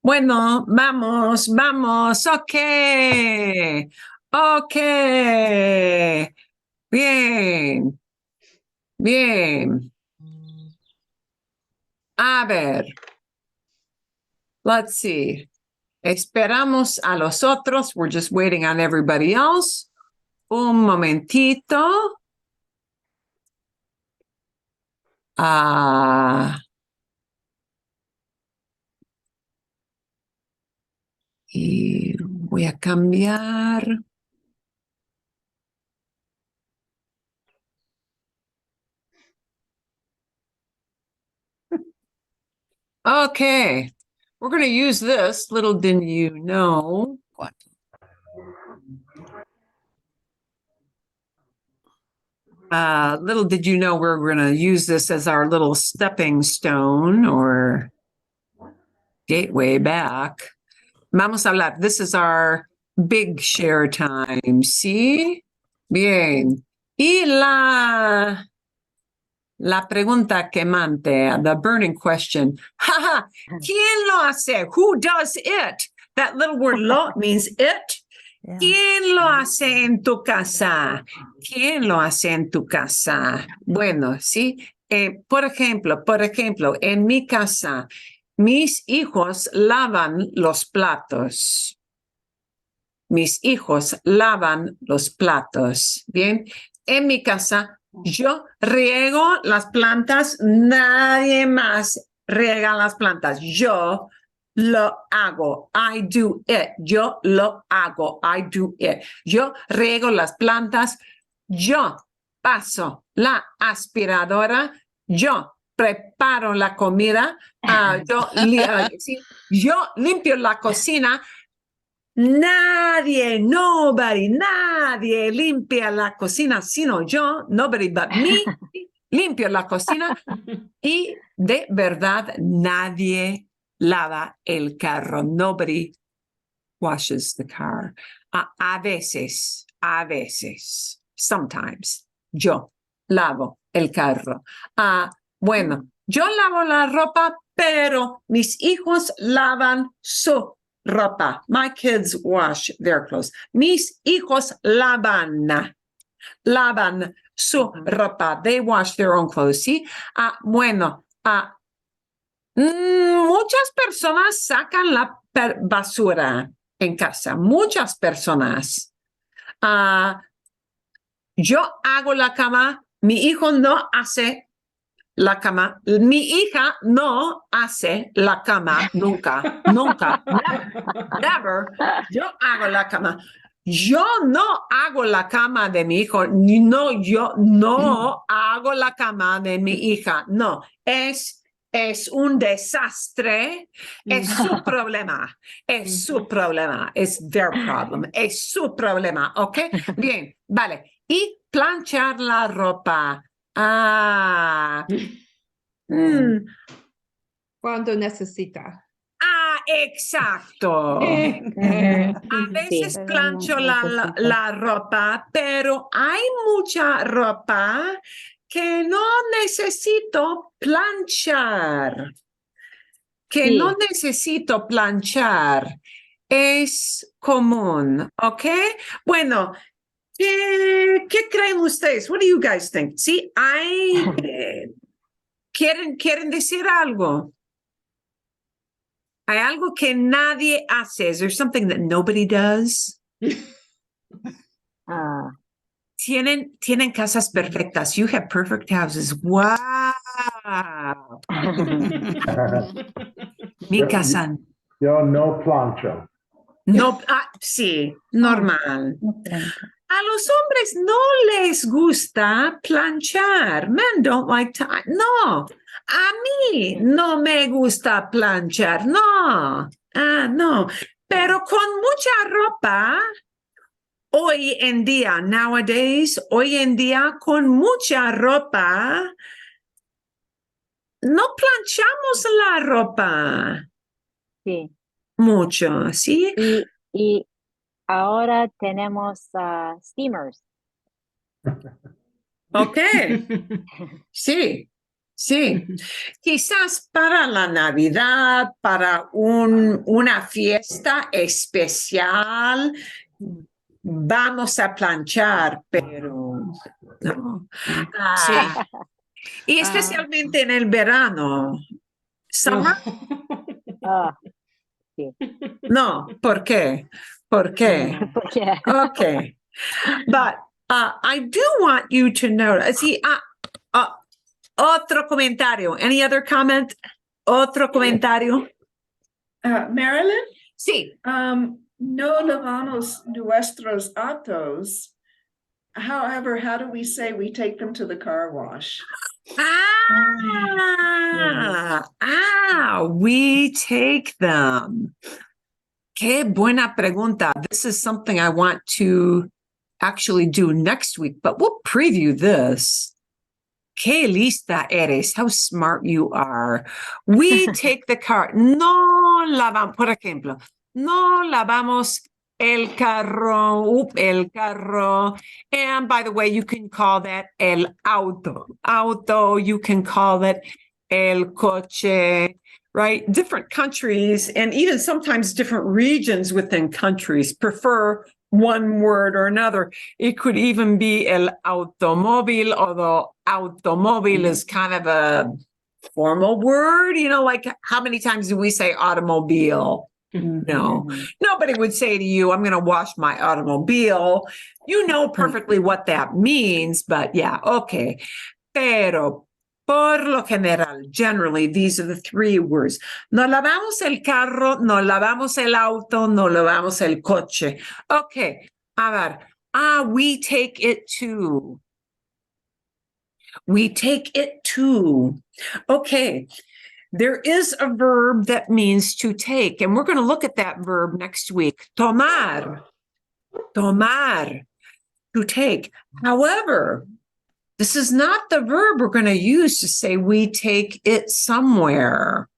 Bueno, vamos. Okay. Bien. A ver. Let's see. Esperamos a los otros. We're just waiting on everybody else. Un momentito. Y voy a cambiar. Okay, we're going to use this. Little did you know. What? Little did you know we're going to use this as our little stepping stone or gateway back. Vamos a hablar. This is our big share time. ¿Sí? Bien. Y la pregunta quemante, the burning question. ¿Quién lo hace? Who does it? That little word lo means it. Yeah. ¿Quién lo hace en tu casa? ¿Quién lo hace en tu casa? Bueno, sí. Por ejemplo, en mi casa, mis hijos lavan los platos. Mis hijos lavan los platos. Bien. En mi casa, yo riego las plantas, nadie más riega las plantas. Yo lo hago. I do it. Yo lo hago. I do it. Yo riego las plantas. Yo paso la aspiradora. Yo preparo la comida. Yo limpio la cocina. Nadie limpia la cocina, sino yo, nobody but me, limpio la cocina y de verdad nadie lava el carro. Nobody washes the car. A veces, sometimes, yo lavo el carro. Bueno, yo lavo la ropa, pero mis hijos lavan su ropa. My kids wash their clothes. Mis hijos lavan su ropa. They wash their own clothes, ¿sí? Bueno, muchas personas sacan la basura en casa. Muchas personas. Yo hago la cama. Mi hijo no hace la cama. Mi hija no hace la cama nunca, nunca, never. Yo hago la cama. Yo no hago la cama de mi hijo. No, yo no hago la cama de mi hija. No, es un desastre. Es su problema. Es su problema. Es their problem. Es su problema. ¿Ok? Bien, vale. Y planchar la ropa. Cuando necesita. Exacto. A veces Sí. plancho la ropa, pero hay mucha ropa que no necesito planchar. Que Sí. no necesito planchar. Es común, ¿ok? Bueno, ¿qué creen ustedes? What do you guys think? Sí, hay... ¿Quieren decir algo? Hay algo que nadie hace. Is there something that nobody does? Ah, Tienen casas perfectas. You have perfect houses. Wow. Mi casa. Yo no plancho. No, sí, normal. A los hombres no les gusta planchar. Men don't like to. No, a mí no me gusta planchar. No, no. Pero con mucha ropa, hoy en día, nowadays, hoy en día, con mucha ropa, no planchamos la ropa sí. mucho, ¿sí? Y ahora tenemos steamers. Ok, sí, sí. Quizás para la Navidad, para una fiesta especial, vamos a planchar, pero no. Y especialmente en el verano. Summer, Ah, sí. no. ¿Por qué? ¿Por qué? Porque Okay. But I do want you to know, see, otro comentario. Any other comment? Otro comentario? Marilyn, Sí. no lavamos nuestros autos. However, how do we say we take them to the car wash? We take them. Qué buena pregunta. This is something I want to actually do next week, but we'll preview this. Qué lista eres. How smart you are. We take the car. No lavamos, por ejemplo, no lavamos el carro. And by the way, you can call that el auto. Auto, you can call it el coche, right? Different countries and even sometimes different regions within countries prefer one word or another. It could even be el automóvil, although automóvil is kind of a formal word, like how many times do we say automobile? No, nobody would say to you, I'm going to wash my automobile. You know perfectly what that means, but yeah, okay. Pero por lo general, generally, these are the three words. No lavamos el carro, no lavamos el auto, no lavamos el coche. Okay, a ver. We take it to. We take it to. Okay, there is a verb that means to take, and we're going to look at that verb next week. Tomar. Tomar. To take. However, this is not the verb we're going to use to say we take it somewhere.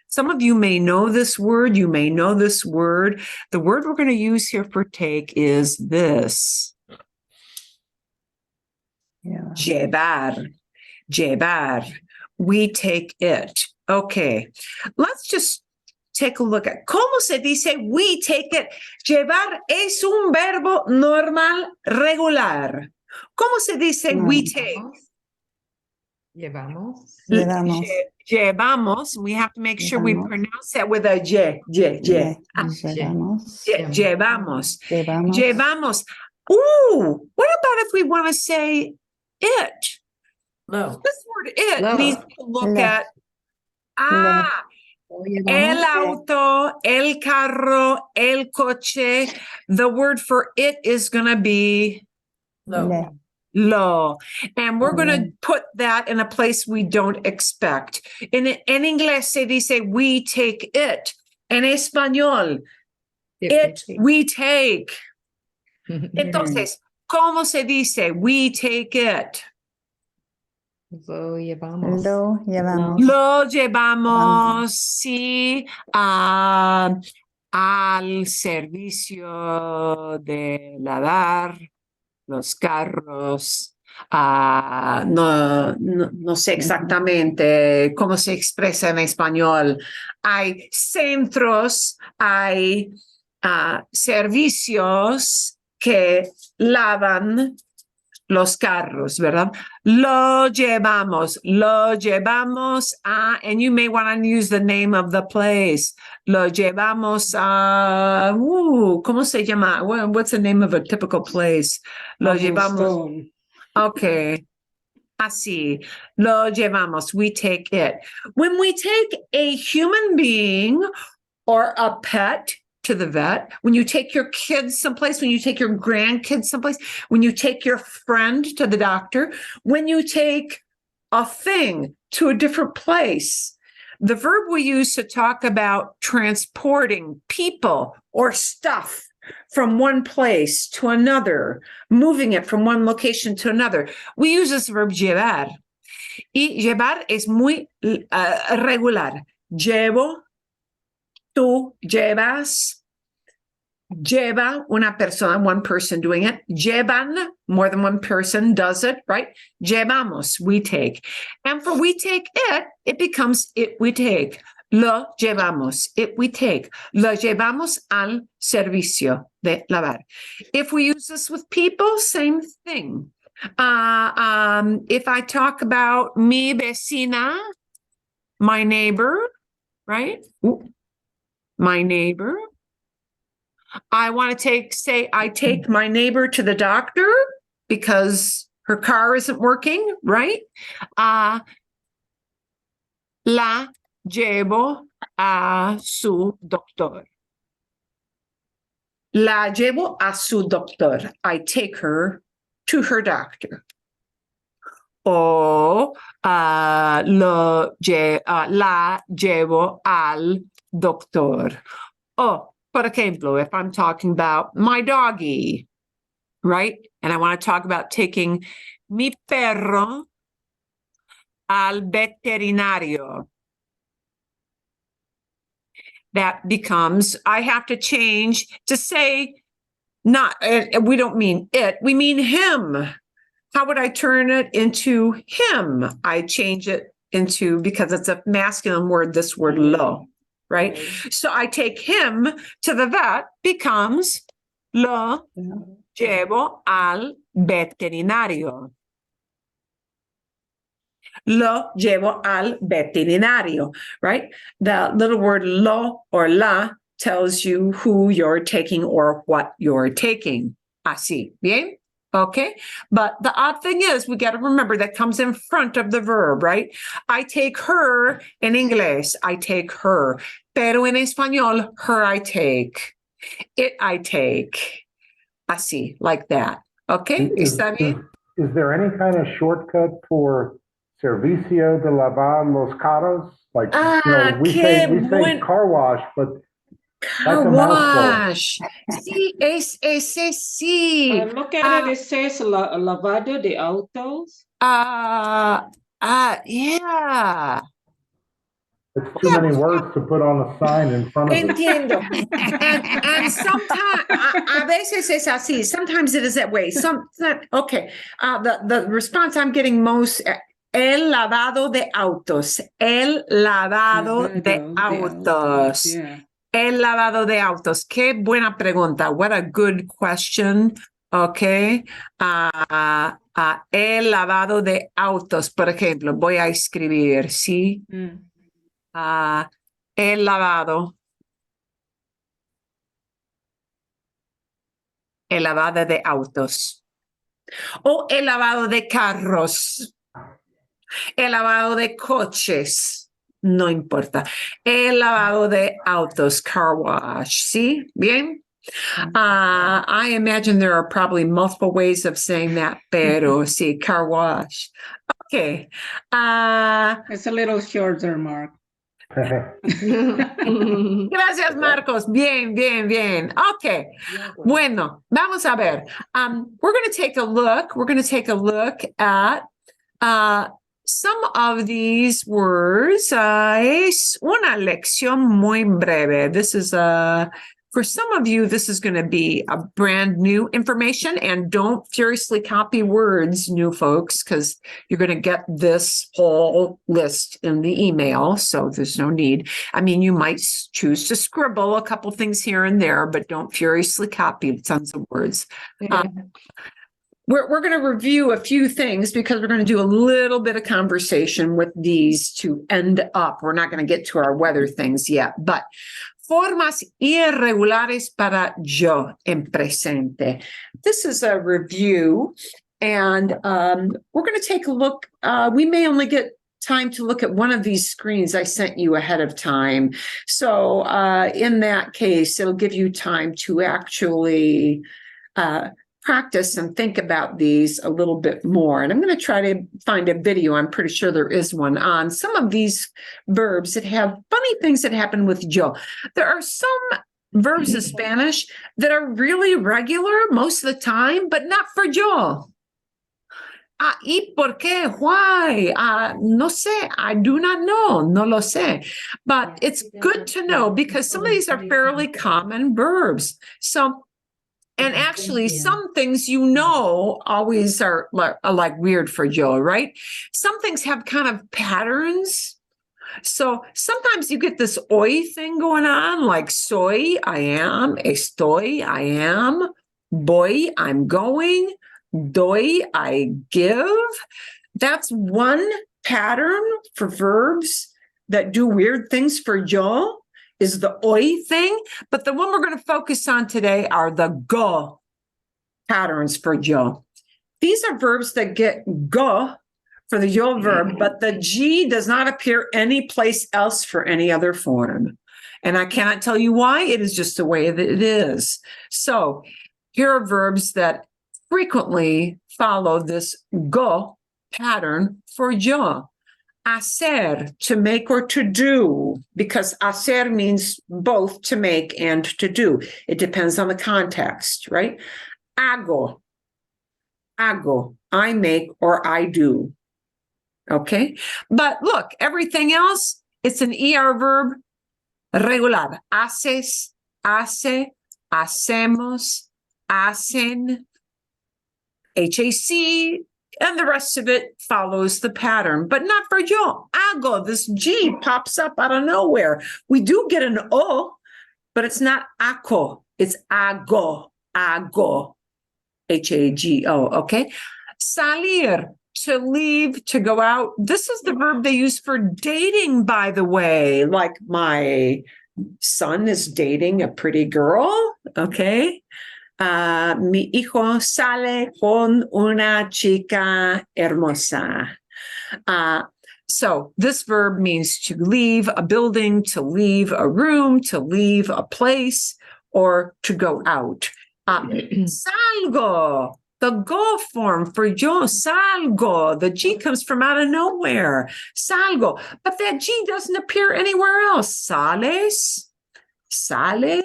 Some of you may know this word. You may know this word. The word we're going to use here for take is this. Yeah. Llevar. Llevar. We take it. Okay. Let's just take a look at. ¿Cómo se dice we take it? Llevar es un verbo normal regular. ¿Cómo se dice we take? Llevamos. Llevamos. Llevamos. We have to make sure we Llevamos. pronounce that with a ye. Llevamos. Llevamos. Llevamos. Llevamos. Ooh, what about if we want to say it? No. This word it No. needs to look Le. at Lo el llevamos. auto, el carro, el coche. The word for it is going to be Le. lo. And we're going to Amen. put that in a place we don't expect. En inglés se dice we take it. En español, it we take. Entonces, ¿cómo se dice we take it? Lo llevamos. Lo llevamos. Lo llevamos, sí, al servicio de lavar los carros. No sé exactamente cómo se expresa en español. Hay centros, hay servicios que lavan los carros, ¿verdad? Lo llevamos a, and you may want to use the name of the place. Lo llevamos a, ¿cómo se llama? What's the name of a typical place? Lo llevamos. Stone. Okay. Así. Lo llevamos. We take it. When we take a human being or a pet to the vet, when you take your kids someplace, when you take your grandkids someplace, when you take your friend to the doctor, when you take a thing to a different place, the verb we use to talk about transporting people or stuff from one place to another, moving it from one location to another, we use this verb llevar. Y llevar es muy regular. Llevo, tú llevas, lleva una persona, one person doing it. Llevan, more than one person does it, right? Llevamos, we take. And for we take it, it becomes it we take. Lo llevamos, it we take. Lo llevamos al servicio de lavar. If we use this with people, same thing. If I talk about mi vecina, my neighbor, right? My neighbor. I want to say I take my neighbor to the doctor because her car isn't working, right? La llevo a su doctor. La llevo a su doctor. I take her to her doctor. O la llevo al doctor. Oh, for example, if I'm talking about my doggy, right? And I want to talk about taking mi perro al veterinario. That becomes, I have to change to say, not, we don't mean it, we mean him. How would I turn it into him? I change it into, because it's a masculine word, this word lo, right? So I take him to the vet, becomes lo llevo al veterinario. Lo llevo al veterinario, right? The little word lo or la tells you who you're taking or what you're taking. Así, bien? Okay, but the odd thing is we got to remember that comes in front of the verb, right? I take her in English, I take her. Pero en español, her I take. It I take. Así, like that. Okay, ¿está bien? Is there any kind of shortcut for servicio de lavar los carros? Like, we say car wash, but Car wash. Sí, ese sí. Look at it, it says lavado de autos. Yeah. it's too many words to put on a sign in front of it. Entiendo. And sometimes, a veces es así. Sometimes it is that way. Okay. The response I'm getting most El lavado de autos. El lavado de autos. Yeah. El lavado de autos. Qué buena pregunta. What a good question. Okay. El lavado de autos, por ejemplo, voy a escribir, ¿sí? El lavado. El lavado de autos. O el lavado de carros. El lavado de coches. No importa. El lavado de autos, car wash. ¿Sí? Bien. I imagine there are probably multiple ways of saying that, pero sí, car wash. Okay. It's a little shorter, Mark. Gracias, Marcos. Bien, bien, bien. Okay. Bueno, vamos a ver. We're going to take a look. We're going to take a look at some of these words. Es una lección muy breve. This is for some of you, this is going to be a brand new information, and don't furiously copy words, new folks, because you're going to get this whole list in the email. So there's no need. I mean, you might choose to scribble a couple things here and there, but don't furiously copy tons of words. We're going to review a few things because we're going to do a little bit of conversation with these to end up. We're not going to get to our weather things yet, but formas irregulares para yo en presente. This is a review, and we're going to take a look. We may only get time to look at one of these screens I sent you ahead of time. So in that case, it'll give you time to actually practice and think about these a little bit more. And I'm going to try to find a video. I'm pretty sure there is one on some of these verbs that have funny things that happen with yo. There are some verbs in Spanish that are really regular most of the time, but not for yo. ¿Y por qué? Why? No sé. I do not know. No lo sé. But it's good to know because some of these are fairly common verbs. So, and actually, some things always are like weird for Joe, right? Some things have kind of patterns. So sometimes you get this hoy thing going on, like soy, I am, estoy, I am, voy, I'm going, doy, I give. That's one pattern for verbs that do weird things for Joe. Is the hoy thing, but the one we're going to focus on today are the go patterns for yo. These are verbs that get go for the yo verb, but the G does not appear any place else for any other form. And I cannot tell you why. It is just the way that it is. So here are verbs that frequently follow this go pattern for yo. Hacer, to make or to do, because hacer means both to make and to do. It depends on the context, right? Hago, I make or I do. Okay? But look, everything else, it's an ER verb regular. Haces, hace, hacemos, hacen, HAC, and the rest of it follows the pattern, but not for yo. Hago, this G pops up out of nowhere. We do get an O, but it's not ako. It's hago, hago, H-A-G-O, okay? Salir, to leave, to go out. This is the verb they use for dating, by the way. Like my son is dating a pretty girl, okay? Mi hijo sale con una chica hermosa. So this verb means to leave a building, to leave a room, to leave a place, or to go out. Salgo, the go form for yo, salgo. The G comes from out of nowhere. Salgo. But that G doesn't appear anywhere else. Sales, sale,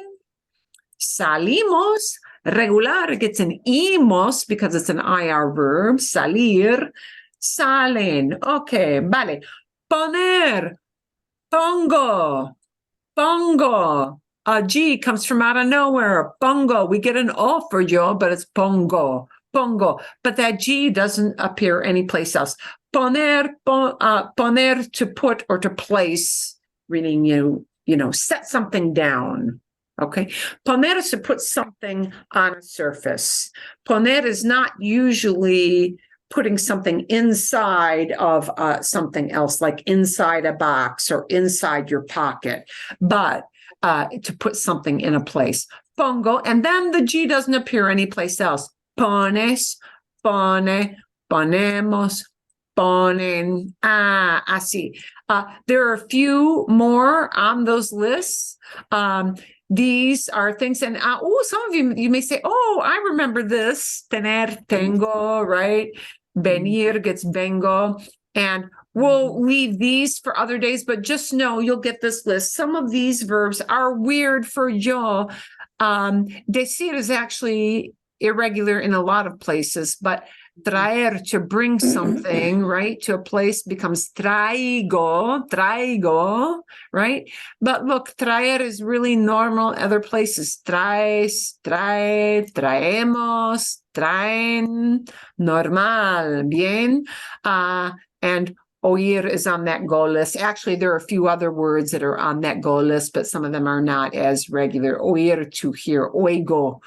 salimos. Regular gets an imos because it's an IR verb. Salir, salen. Okay, vale. Poner, pongo, pongo. A G comes from out of nowhere. Pongo. We get an O for yo, but it's pongo, pongo. But that G doesn't appear anyplace else. Poner to put or to place, meaning set something down. Okay. Poner is to put something on a surface. Poner is not usually putting something inside of something else, like inside a box or inside your pocket, but to put something in a place. Pongo, and then the G doesn't appear anyplace else. Pones, pone, ponemos, ponen, así. There are a few more on those lists. These are things, and some of you may say, oh, I remember this. Tener, tengo, right? Venir gets vengo. And we'll leave these for other days, but just know you'll get this list. Some of these verbs are weird for yo. Decir is actually irregular in a lot of places, but traer, to bring something, right, to a place becomes traigo, right? But look, traer is really normal other places. Traes, trae, traemos, traen, normal, bien. And oír is on that go list. Actually, there are a few other words that are on that go list, but some of them are not as regular. Oír, to hear, oigo,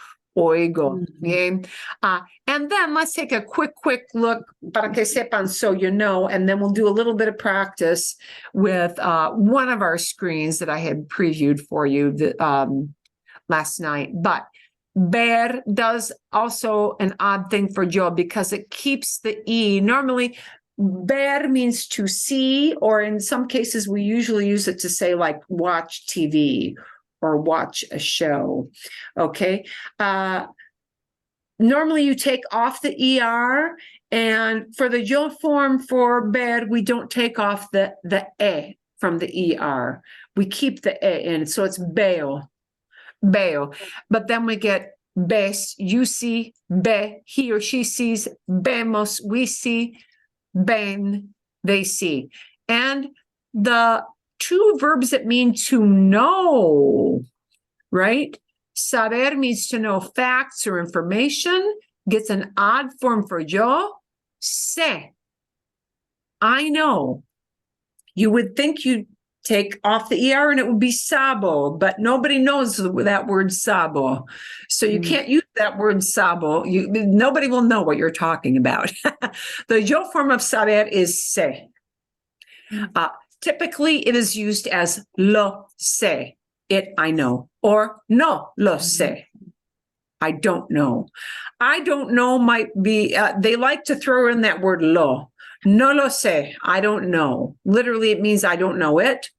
bien. And then let's take a quick look, para que sepan, so you know, and then we'll do a little bit of practice with one of our screens that I had previewed for you last night. But ver does also an odd thing for yo because it keeps the E. Normally, ver means to see, or in some cases, we usually use it to say like watch TV or watch a show. Okay. Normally you take off the ER, and for the yo form for ver, we don't take off the E from the ER. We keep the E in, so it's veo. But then we get ves, you see, ve, he or she sees, vemos, we see, ven, they see. And the two verbs that mean to know, right? Saber means to know facts or information, gets an odd form for yo. Sé, I know. You would think you'd take off the ER and it would be sabo, but nobody knows that word sabo. So you can't use that word sabo. Nobody will know what you're talking about. The yo form of saber is sé. Typically, it is used as lo sé, it I know, or no lo sé, I don't know. I don't know might be, they like to throw in that word lo. No lo sé, I don't know. Literally, it means I don't know it,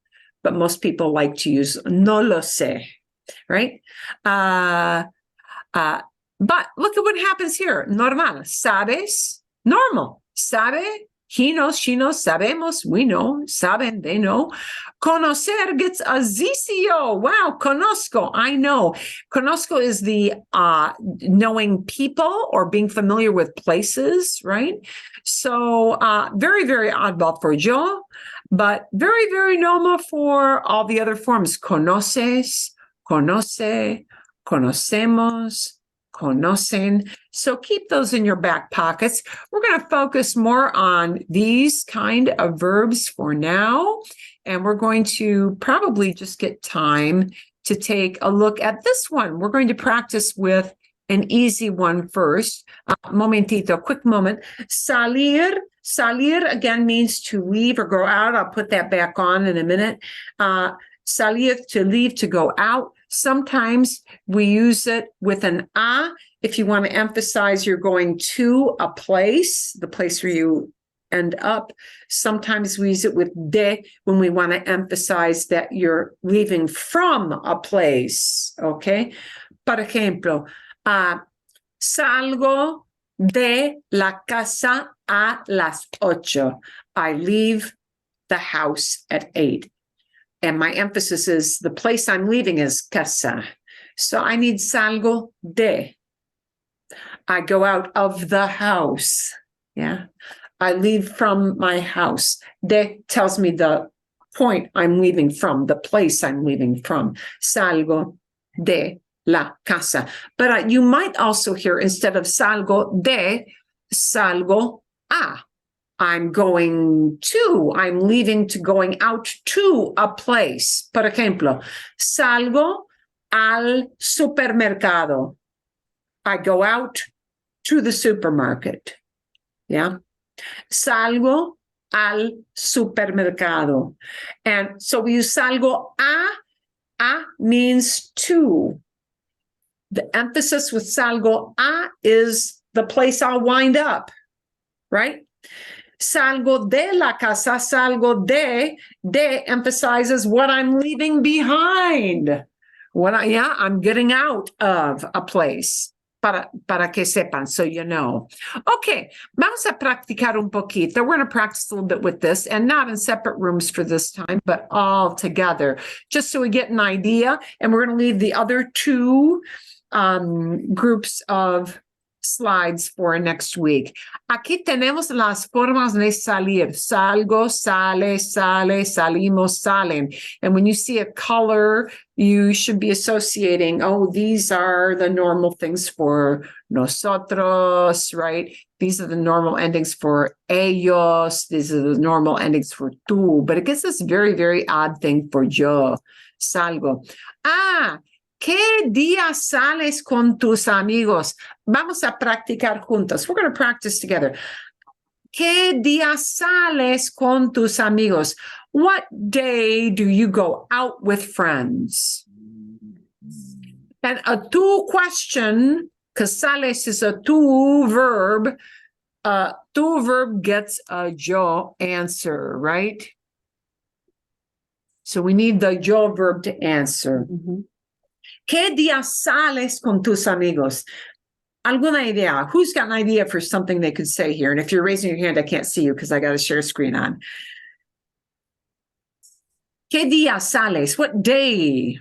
but most people like to use no lo sé, right? But look at what happens here. Normal, sabes, normal, sabe, he knows, she knows, sabemos, we know, saben, they know. Conocer gets a ZCO. Wow, conozco, I know. Conozco is the knowing people or being familiar with places, right? So very, very oddball for yo, but very, very normal for all the other forms. Conoces, conoce, conocemos, conocen. So keep those in your back pockets. We're going to focus more on these kind of verbs for now. And we're going to probably just get time to take a look at this one. We're going to practice with an easy one first. Momentito, quick moment. Salir. Salir again means to leave or go out. I'll put that back on in a minute. Salir, to leave, to go out. Sometimes we use it with an a if you want to emphasize you're going to a place, the place where you end up. Sometimes we use it with de when we want to emphasize that you're leaving from a place, okay? Por ejemplo, salgo de la casa a las 8. I leave the house at 8. And my emphasis is the place I'm leaving is casa. So I need salgo de. I go out of the house. Yeah. I leave from my house. De tells me the point I'm leaving from, the place I'm leaving from. Salgo de la casa. But you might also hear, instead of salgo de, salgo a. I'm going to, I'm leaving to going out to a place. Por ejemplo, salgo al supermercado. I go out to the supermarket. Yeah. Salgo al supermercado. And so we use salgo a. A means to. The emphasis with salgo a is the place I'll wind up, right? Salgo de la casa, salgo de emphasizes what I'm leaving behind. I'm getting out of a place. Para que sepan, so you know. Okay, vamos a practicar un poquito. We're going to practice a little bit with this, and not in separate rooms for this time, but all together, just so we get an idea. And we're going to leave the other two groups of slides for next week. Aquí tenemos las formas de salir. Salgo, sale, sale, salimos, salen. And when you see a color, you should be associating, oh, these are the normal things for nosotros, right? These are the normal endings for ellos. These are the normal endings for tú. But it gets this very, very odd thing for yo. Salgo. ¿Qué día sales con tus amigos? Vamos a practicar juntos. We're going to practice together. ¿Qué día sales con tus amigos? What day do you go out with friends? And a tú question, because sales is a tú verb. Tú verb gets a yo answer, right? So we need the yo verb to answer. Mhm. ¿Qué día sales con tus amigos? ¿Alguna idea? Who's got an idea for something they could say here? And if you're raising your hand, I can't see you because I got a share screen on. ¿Qué día sales? What day?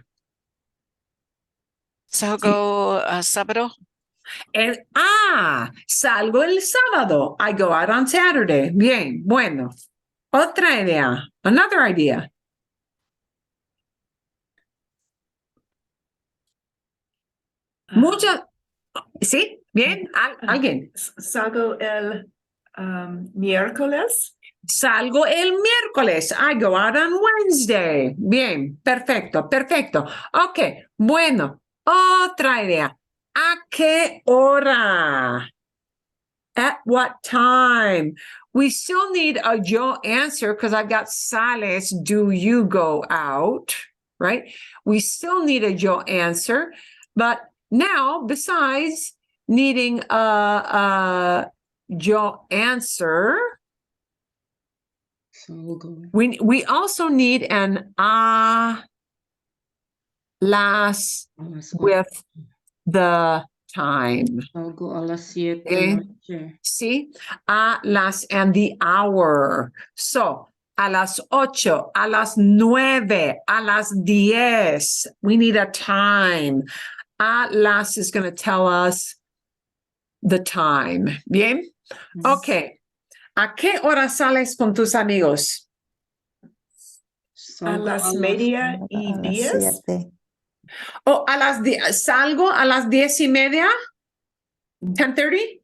Salgo sábado. Salgo el sábado. I go out on Saturday. Bien, bueno. Otra idea. Another idea. Muchas. ¿Sí? Bien. ¿Alguien? Salgo el miércoles. Salgo el miércoles. I go out on Wednesday. Bien. Perfecto. Perfecto. Ok. Bueno. Otra idea. ¿A qué hora? At what time? We still need a yo answer because I've got sales. Do you go out? Right? We still need a yo answer. But now, besides needing a yo answer, Salgo. we also need an las with the time. Salgo a las 7 Okay. noche. See? A las and the hour. So, a las 8, a las 9, a las 10. We need a time. A las is going to tell us the time. Bien? Okay. ¿A qué hora sales con tus amigos? A Salgo las media y A las 10. 7. Oh, a las 10. Salgo a las 10:30? 10:30?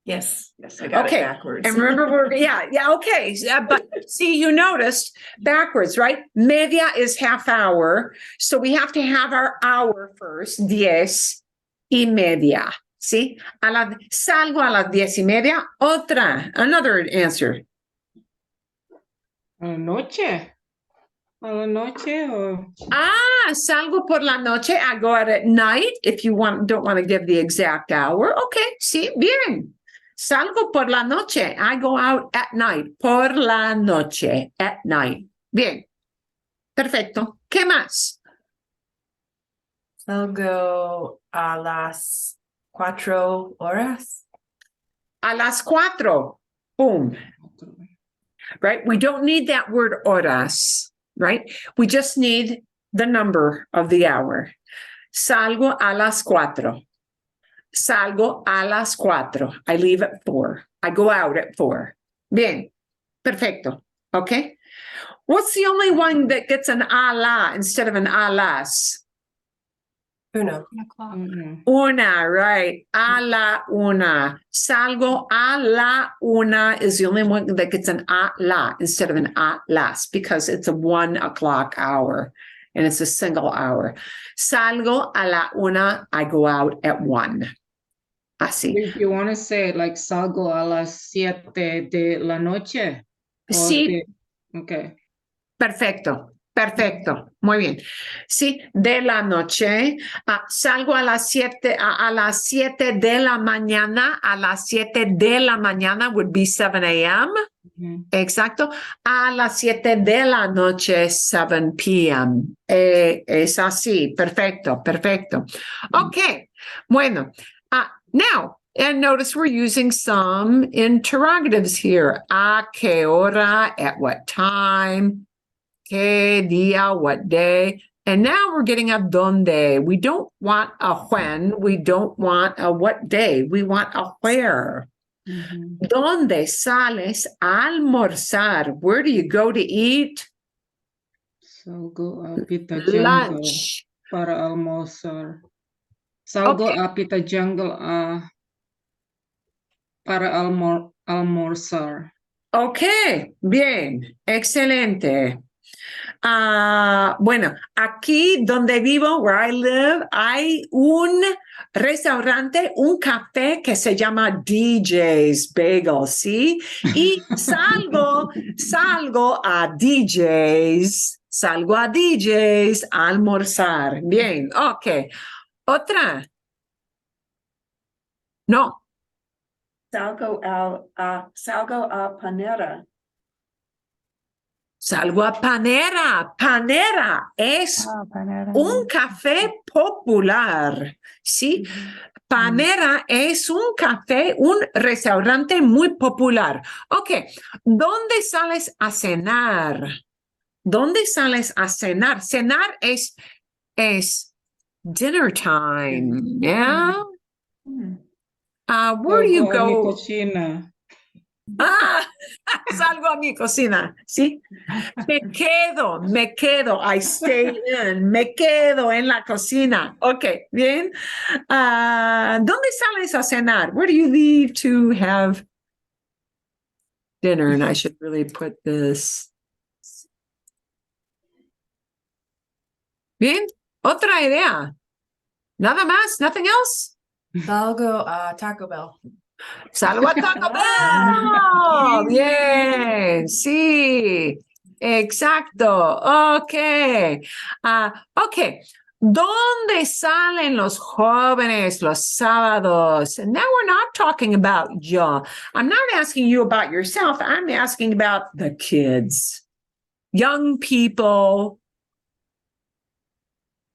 Yes, I got Okay. it backwards. And remember, okay. But see, you noticed backwards, right? Media is half hour. So we have to have our hour first, 10:30. See? Salgo a las 10:30. Another answer. a la noche. A la noche or Salgo por la noche. I go out at night. If you don't want to give the exact hour. Okay, sí, bien. Salgo por la noche. I go out at night. Por la noche, at night. Bien. Perfecto. ¿Qué más? Salgo a las 4 horas. A las 4. Boom. Right? We don't need that word horas, right? We just need the number of the hour. Salgo a las 4. Salgo a las 4. I leave at 4. I go out at 4. Bien. Perfecto. Okay. What's the only one that gets an a la instead of an a las? Uno. Una, right. A la una. Salgo a la una is the only one that gets an a la instead of an a las because it's a 1 o'clock hour and it's a single hour. Salgo a la una, I go out at 1. Así. If you want to say like salgo a las 7 de la noche. Sí. Okay. Perfecto. Perfecto, muy bien. Sí, de la noche. Salgo a las 7, a las 7 de la mañana. A las 7 de la mañana would be 7 a.m. Exacto. A las 7 de la noche, 7 p.m. Es así. Perfecto, perfecto. Okay, bueno. Now, and notice we're using some interrogatives here. A qué hora, at what time, qué día, what day. And now we're getting a donde. We don't want a when. We don't want a what day. We want a where. ¿Dónde sales a almorzar? Where do you go to eat? Salgo a Pita Jungle Lunch. para almorzar. Salgo Okay. a Pita Jungle para almorzar. Okay, bien, excelente. Bueno, aquí donde vivo, where I live, hay un restaurante, un café que se llama DJ's Bagel, ¿sí? Y salgo a DJ's a almorzar. Bien, ok. Otra. No. Salgo a Panera. Salgo a Panera. Panera es Panera. un café popular, ¿sí? Panera es un café, un restaurante muy popular. Ok, ¿dónde sales a cenar? ¿Dónde sales a cenar? Cenar es dinner time, yeah? Where do you Salgo a mi go? cocina. Salgo a mi cocina, ¿sí? Me quedo, I stay in, me quedo en la cocina. Ok, bien. ¿Dónde sales a cenar? Where do you leave to have dinner? And I should really put this. Bien, otra idea. Nada más, nothing else? Salgo a Taco Bell. Salgo a Taco Bell. Bien, sí, exacto. Ok. Ok. ¿Dónde salen los jóvenes los sábados? Now we're not talking about yo. I'm not asking you about yourself. I'm asking about the kids. Young people.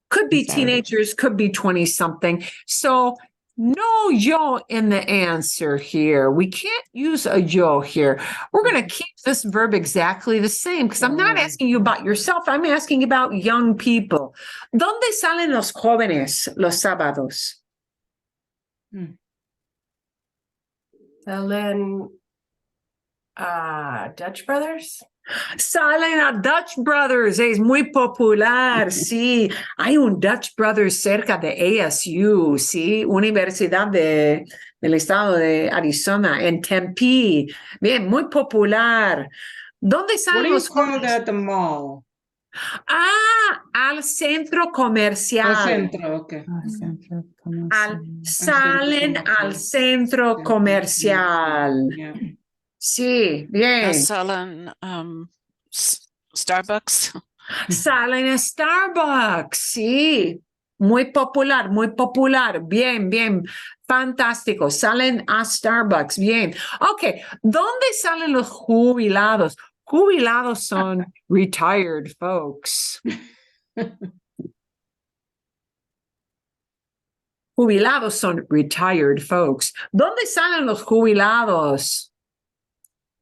Could be teenagers, could be 20-something. So no yo in the answer here. We can't use a yo here. We're going to keep this verb exactly the same because I'm not asking you about yourself. I'm asking about young people. ¿Dónde salen los jóvenes los sábados? Salen Dutch Brothers. Salen a Dutch Brothers, es muy popular, sí. Hay un Dutch Brothers cerca de ASU, sí, Universidad del Estado de Arizona, en Tempe. Bien, muy popular. ¿Dónde What salen do you los call jóvenes? that, the mall? Al centro comercial. Al centro, okay. Centro comercial. Salen al centro comercial. Yeah. Sí, bien. Salen Starbucks. Salen a Starbucks, sí. Muy popular, muy popular. Bien, bien. Fantástico. Salen a Starbucks. Bien. Ok. ¿Dónde salen los jubilados? Jubilados son retired folks. Jubilados son retired folks. ¿Dónde salen los jubilados?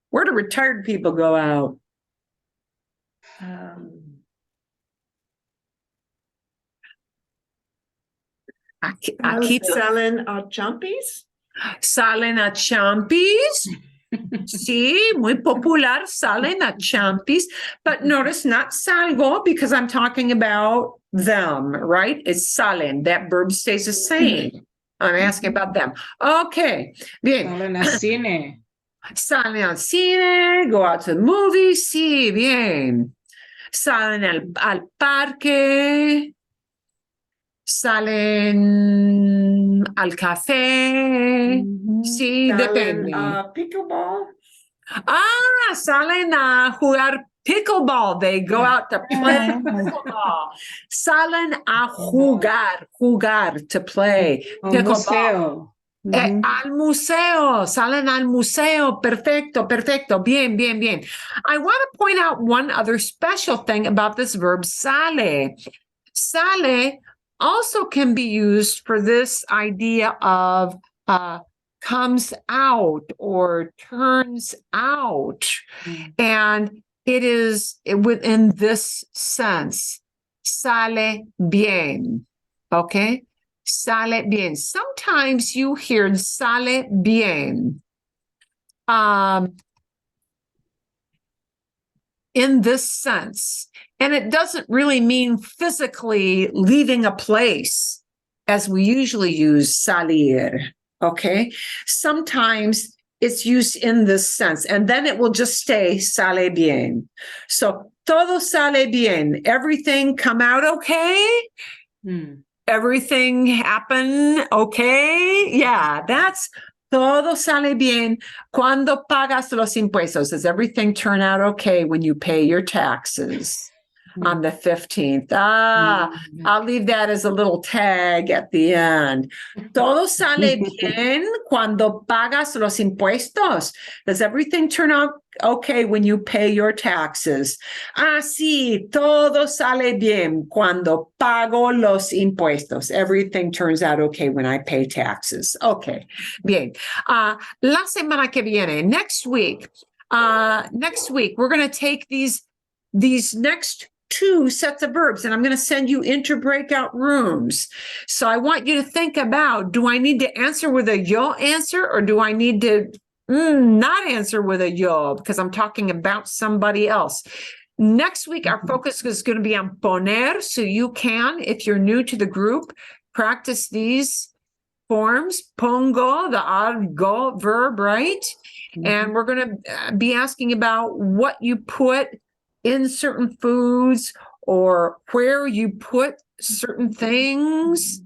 Where do retired people go out? Aquí Salen a Chompies. salen a Champis. Sí, muy popular. Salen a Champis. But notice not salgo because I'm talking about them, right? It's salen. That verb stays the same. I'm asking about them. Okay. Bien. Salen al cine. Salen al cine, go out to the movies. Sí, bien. Salen al parque. Salen al café. Sí, depende. Pickleball. Ah, salen a jugar pickleball. They go out to play pickleball. Salen a jugar to play Al pickleball. museo. Al museo, salen al museo. Perfecto, perfecto. Bien, bien, bien. I want to point out one other special thing about this verb sale. Sale also can be used for this idea of comes out or turns out. And it is within this sense. Sale bien. Okay? Sale bien. Sometimes you hear sale bien in this sense. And it doesn't really mean physically leaving a place as we usually use salir. Okay? Sometimes it's used in this sense, and then it will just stay sale bien. So todo sale bien. Everything come out okay? Everything happen okay? Yeah, that's todo sale bien cuando pagas los impuestos. Does everything turn out okay when you pay your taxes on the 15th? I'll leave that as a little tag at the end. Todo sale bien cuando pagas los impuestos. Does everything turn out okay when you pay your taxes? Sí, todo sale bien cuando pago los impuestos. Everything turns out okay when I pay taxes. Okay, bien. La semana que viene, next week, we're going to take these next 2 sets of verbs, and I'm going to send you into breakout rooms. So I want you to think about, do I need to answer with a yo answer, or do I need to not answer with a yo because I'm talking about somebody else? Next week, our focus is going to be on poner. So you can, if you're new to the group, practice these forms. Pongo, the algo verb, right? And we're going to be asking about what you put in certain foods, or where you put certain things,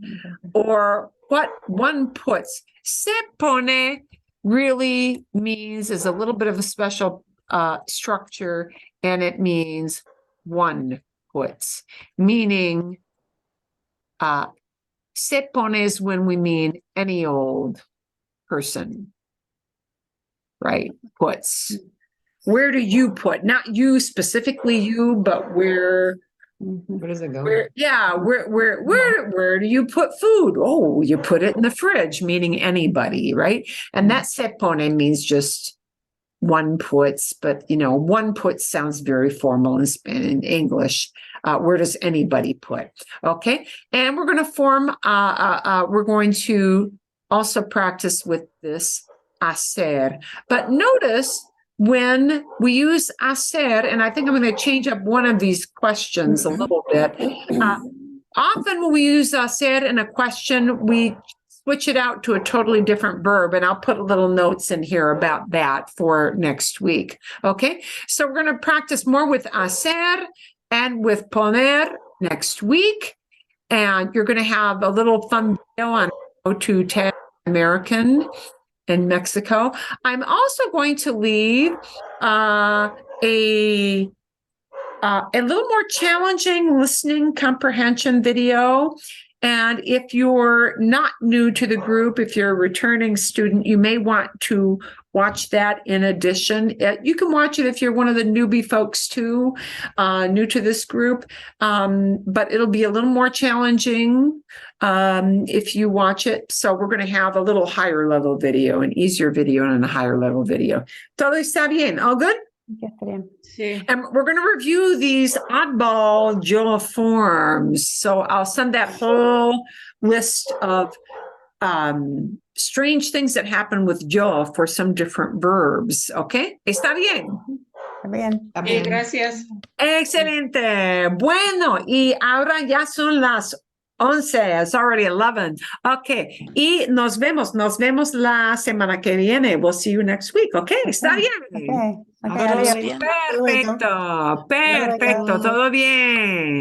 or what one puts. Se pone really means is a little bit of a special structure, and it means one puts, meaning se pone is when we mean any old person, right? Puts. Where do you put? Not you specifically, you, but where does it go? Where do you put food? Oh, you put it in the fridge, meaning anybody, right? And that se pone means just one puts, but one puts sounds very formal in English. Where does anybody put? Okay, and we're going to we're going to also practice with this hacer. But notice when we use hacer, and I think I'm going to change up one of these questions a little bit. Often when we use hacer in a question, we switch it out to a totally different verb, and I'll put little notes in here about that for next week. Okay, so we're going to practice more with hacer and with poner next week, and you're going to have a little fun video on how to tag American in Mexico. I'm also going to leave a little more challenging listening comprehension video. And if you're not new to the group, if you're a returning student, you may want to watch that in addition. You can watch it if you're one of the newbie folks too, new to this group, but it'll be a little more challenging if you watch it. So we're going to have a little higher level video, an easier video and a higher level video. Todo está bien? All good? Sí. And we're going to review these oddball yo forms. So I'll send that whole list of strange things that happen with yo for some different verbs. Okay? Está bien. Bien. Gracias. Excelente. Bueno, y ahora ya son las 11. It's already 11. Okay. Y nos vemos la semana que viene. We'll see you next week. Okay. ¿Está bien? Okay, okay, Todos adiós. bien. Hasta luego. Perfecto. Perfecto. Todo bien.